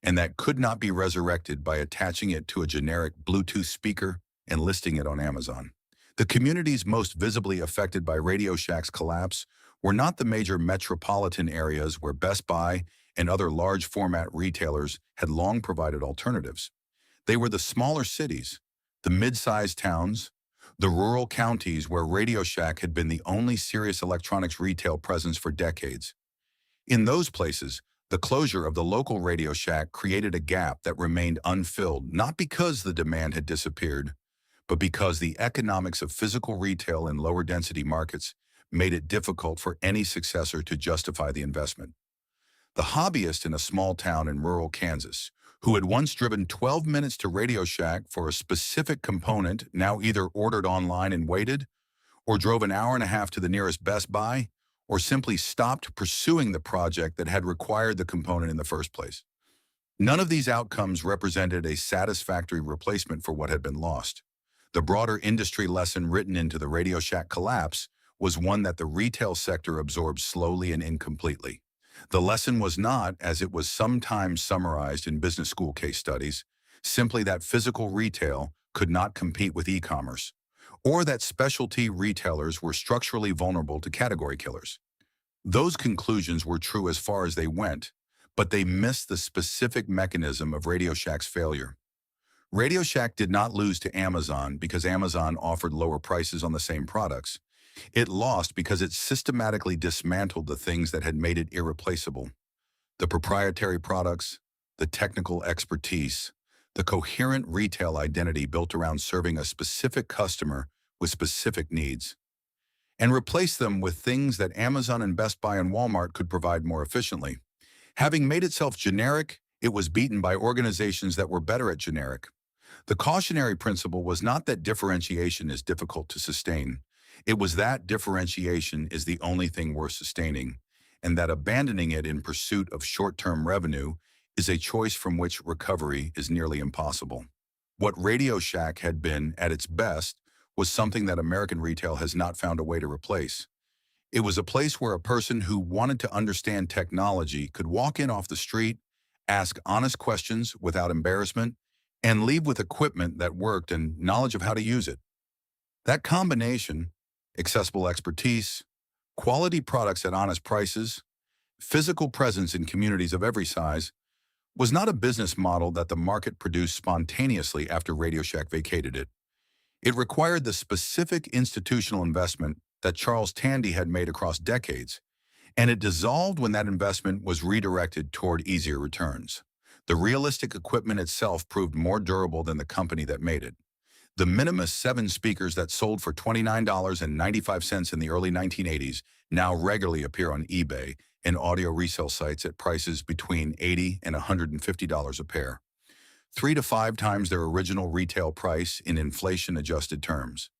and that could not be resurrected by attaching it to a generic Bluetooth speaker and listing it on Amazon. The communities most visibly affected by RadioShack's collapse were not the major metropolitan areas where Best Buy and other large format retailers had long provided alternatives. They were the smaller cities, the mid-sized towns, the rural counties where RadioShack had been the only serious electronics retail presence for decades. In those places, the closure of the local RadioShack created a gap that remained unfilled, not because the demand had disappeared, but because the economics of physical retail in lower density markets made it difficult for any successor to justify the investment. The hobbyist in a small town in rural Kansas, who had once driven 12 minutes to RadioShack for a specific component, now either ordered online and waited, or drove an hour and a half to the nearest Best Buy, or simply stopped pursuing the project that had required the component in the first place. None of these outcomes represented a satisfactory replacement for what had been lost. The broader industry lesson written into the RadioShack collapse was one that the retail sector absorbed slowly and incompletely. The lesson was not, as it was sometimes summarized in business school case studies, simply that physical retail could not compete with e-commerce, or that specialty retailers were structurally vulnerable to category killers. Those conclusions were true as far as they went, but they missed the specific mechanism of RadioShack's failure. RadioShack did not lose to Amazon because Amazon offered lower prices on the same products. It lost because it systematically dismantled the things that had made it irreplaceable: the proprietary products, the technical expertise, the coherent retail identity built around serving a specific customer with specific needs, and replaced them with things that Amazon and Best Buy and Walmart could provide more efficiently. Having made itself generic, it was beaten by organizations that were better at generic. The cautionary principle was not that differentiation is difficult to sustain. It was that differentiation is the only thing worth sustaining, and that abandoning it in pursuit of short-term revenue is a choice from which recovery is nearly impossible. What RadioShack had been, at its best, was something that American retail has not found a way to replace. It was a place where a person who wanted to understand technology could walk in off the street, ask honest questions without embarrassment, and leave with equipment that worked and knowledge of how to use it. That combination, accessible expertise, quality products at honest prices, physical presence in communities of every size, was not a business model that the market produced spontaneously after RadioShack vacated it. It required the specific institutional investment that Charles Tandy had made across decades, and it dissolved when that investment was redirected toward easier returns. The Realistic equipment itself proved more durable than the company that made it. The Minimus 7 speakers that sold for $29.95 in the early 1980s now regularly appear on eBay and audio resale sites at prices between $80 and $150 a pair, 3 to 5 times their original retail price in inflation-adjusted terms.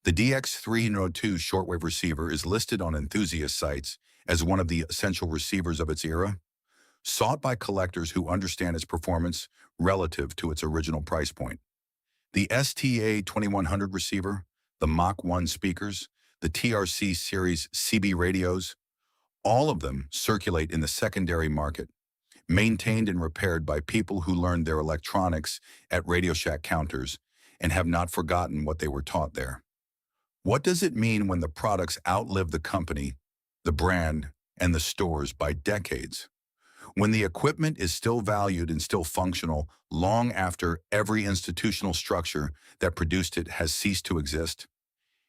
The DX302 shortwave receiver is listed on enthusiast sites as one of the essential receivers of its era, sought by collectors who understand its performance relative to its original price point. The STA2100 receiver, the Mach 1 speakers, the TRC series CB radios, all of them circulate in the secondary market, maintained and repaired by people who learned their electronics at RadioShack counters and have not forgotten what they were taught there. What does it mean when the products outlive the company, the brand, and the stores by decades? when the equipment is still valued and still functional long after every institutional structure that produced it has ceased to exist?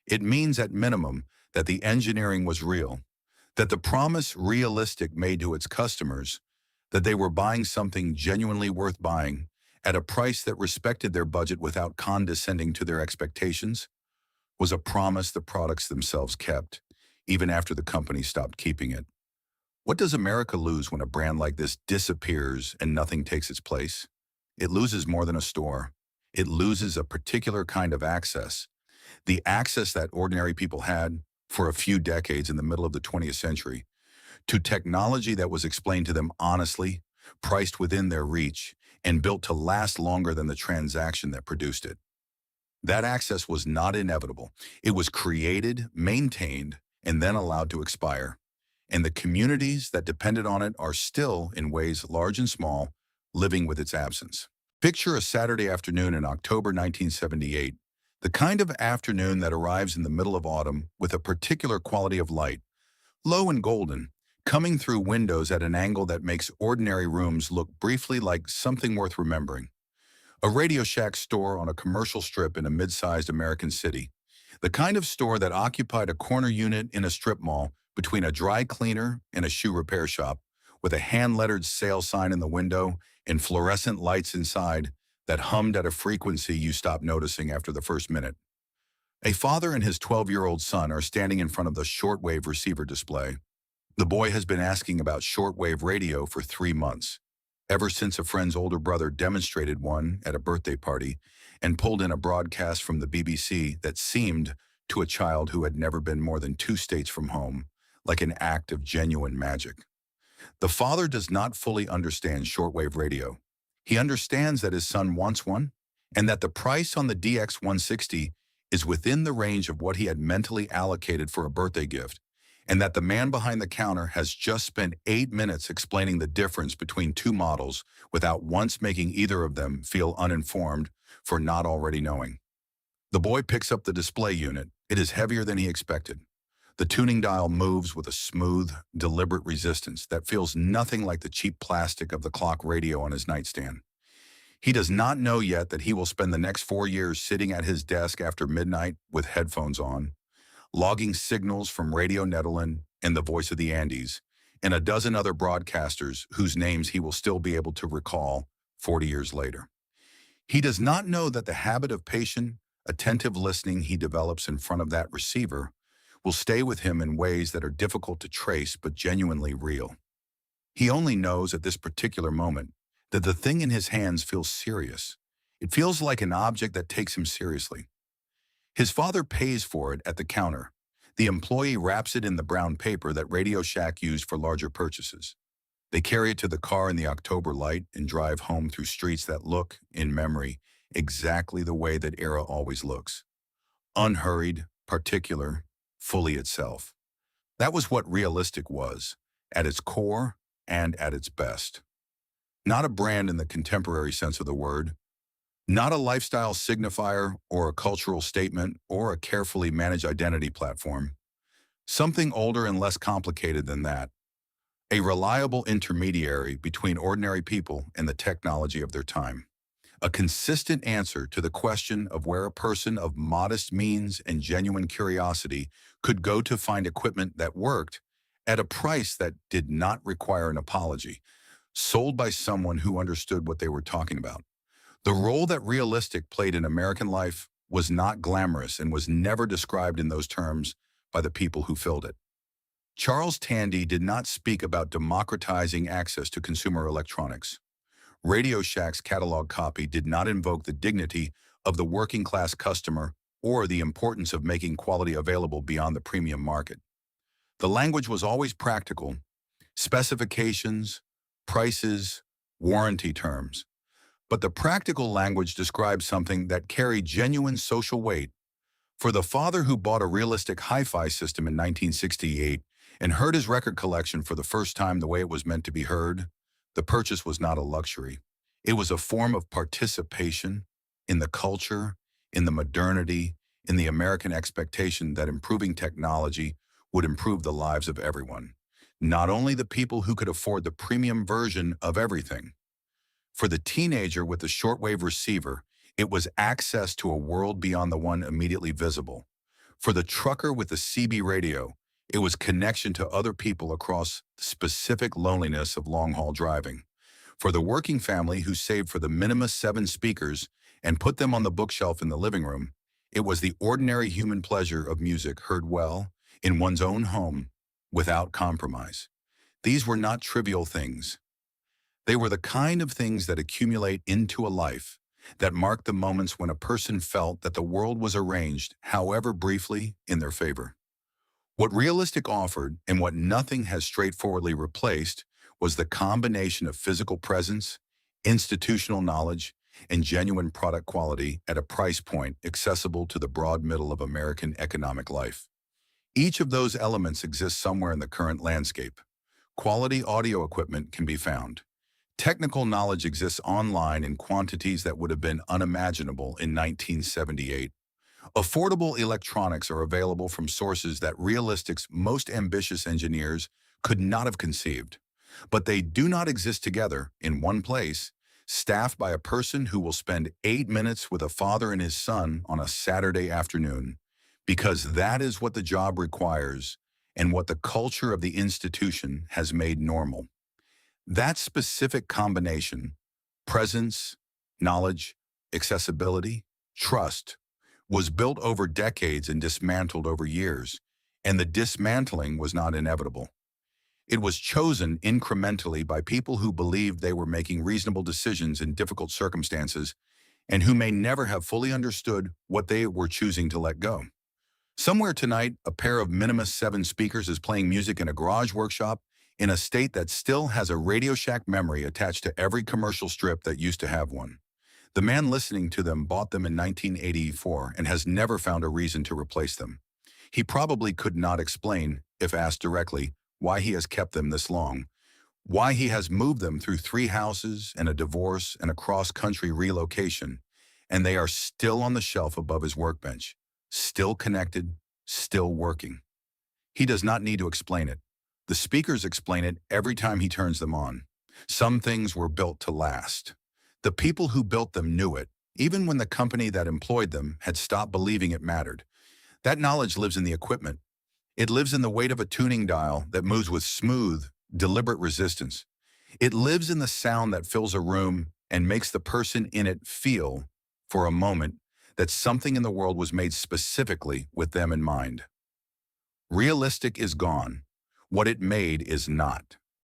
It means at minimum that the engineering was real, that the promise realistic made to its customers, that they were buying something genuinely worth buying at a price that respected their budget without condescending to their expectations, was a promise the products themselves kept, even after the company stopped keeping it. What does America lose when a brand like this disappears and nothing takes its place? It loses more than a store. It loses a particular kind of access, the access that ordinary people had for a few decades in the middle of the 20th century, to technology that was explained to them honestly, priced within their reach, and built to last longer than the transaction that produced it. That access was not inevitable. It was created, maintained, and then allowed to expire. And the communities that depended on it are still, in ways large and small, living with its absence. Picture a Saturday afternoon in October 1978, the kind of afternoon that arrives in the middle of autumn with a particular quality of light, low and golden, coming through windows at an angle that makes ordinary rooms look briefly like something worth remembering. A RadioShack store on a commercial strip in a mid-sized American city, the kind of store that occupied a corner unit in a strip mall between a dry cleaner and a shoe repair shop, with a hand-lettered sale sign in the window and fluorescent lights inside that hummed at a frequency you stopped noticing after the first minute. A father and his 12-year-old son are standing in front of the shortwave receiver display. The boy has been asking about shortwave radio for 3 months, ever since a friend's older brother demonstrated one at a birthday party and pulled in a broadcast from the BBC that seemed, to a child who had never been more than 2 states from home, like an act of genuine magic. The father does not fully understand shortwave radio. He understands that his son wants one, and that the price on the DX160 is within the range of what he had mentally allocated for a birthday gift, and that the man behind the counter has just spent 8 minutes explaining the difference between 2 models without once making either of them feel uninformed for not already knowing. The boy picks up the display unit. It is heavier than he expected. The tuning dial moves with a smooth, deliberate resistance that feels nothing like the cheap plastic of the clock radio on his nightstand. He does not know yet that he will spend the next 4 years sitting at his desk after midnight with headphones on, logging signals from Radio Netherlands and the Voice of the Andes, and a dozen other broadcasters whose names he will still be able to recall 40 years later. He does not know that the habit of patient, attentive listening he develops in front of that receiver will stay with him in ways that are difficult to trace but genuinely real. He only knows at this particular moment that the thing in his hands feels serious. It feels like an object that takes him seriously. His father pays for it at the counter. The employee wraps it in the brown paper that RadioShack used for larger purchases. They carry it to the car in the October light and drive home through streets that look, in memory, exactly the way that era always looks. Unhurried, particular, fully itself. That was what realistic was, at its core and at its best. Not a brand in the contemporary sense of the word, not a lifestyle signifier or a cultural statement or a carefully managed identity platform. Something older and less complicated than that. A reliable intermediary between ordinary people and the technology of their time. A consistent answer to the question of where a person of modest means and genuine curiosity could go to find equipment that worked at a price that did not require an apology, sold by someone who understood what they were talking about. The role that realistic played in American life was not glamorous and was never described in those terms by the people who filled it. Charles Tandy did not speak about democratizing access to consumer electronics. RadioShack's catalog copy did not invoke the dignity of the working-class customer or the importance of making quality available beyond the premium market. The language was always practical: specifications, prices, warranty terms. But the practical language described something that carried genuine social weight. For the father who bought a realistic hi-fi system in 1968 and heard his record collection for the first time the way it was meant to be heard, the purchase was not a luxury. It was a form of participation in the culture, in the modernity, in the American expectation that improving technology would improve the lives of everyone. not only the people who could afford the premium version of everything. For the teenager with the shortwave receiver, it was access to a world beyond the one immediately visible. For the trucker with the CB radio, it was connection to other people across the specific loneliness of long-haul driving. For the working family who saved for the minimum 7 speakers and put them on the bookshelf in the living room, it was the ordinary human pleasure of music heard well in one's own home without compromise. These were not trivial things. They were the kind of things that accumulate into a life, that mark the moments when a person felt that the world was arranged, however briefly, in their favor. What realistic offered, and what nothing has straightforwardly replaced, was the combination of physical presence, institutional knowledge, and genuine product quality at a price point accessible to the broad middle of American economic life. Each of those elements exists somewhere in the current landscape. Quality audio equipment can be found. Technical knowledge exists online in quantities that would have been unimaginable in 1978. Affordable electronics are available from sources that realistic's most ambitious engineers could not have conceived. But they do not exist together in one place, staffed by a person who will spend 8 minutes with a father and his son on a Saturday afternoon, because that is what the job requires and what the culture of the institution has made normal. That specific combination, presence, knowledge, accessibility, trust, was built over decades and dismantled over years, and the dismantling was not inevitable. It was chosen incrementally by people who believed they were making reasonable decisions in difficult circumstances and who may never have fully understood what they were choosing to let go. Somewhere tonight, a pair of Minimus 7 speakers is playing music in a garage workshop in a state that still has a RadioShack memory attached to every commercial strip that used to have one. The man listening to them bought them in 1984 and has never found a reason to replace them. He probably could not explain, if asked directly, why he has kept them this long, why he has moved them through 3 houses and a divorce and a cross-country relocation, and they are still on the shelf above his workbench, still connected, still working. He does not need to explain it. The speakers explain it every time he turns them on. Some things were built to last. The people who built them knew it, even when the company that employed them had stopped believing it mattered. That knowledge lives in the equipment. It lives in the weight of a tuning dial that moves with smooth, deliberate resistance. It lives in the sound that fills a room and makes the person in it feel, for a moment, that something in the world was made specifically with them in mind. Realistic is gone. What it made is not.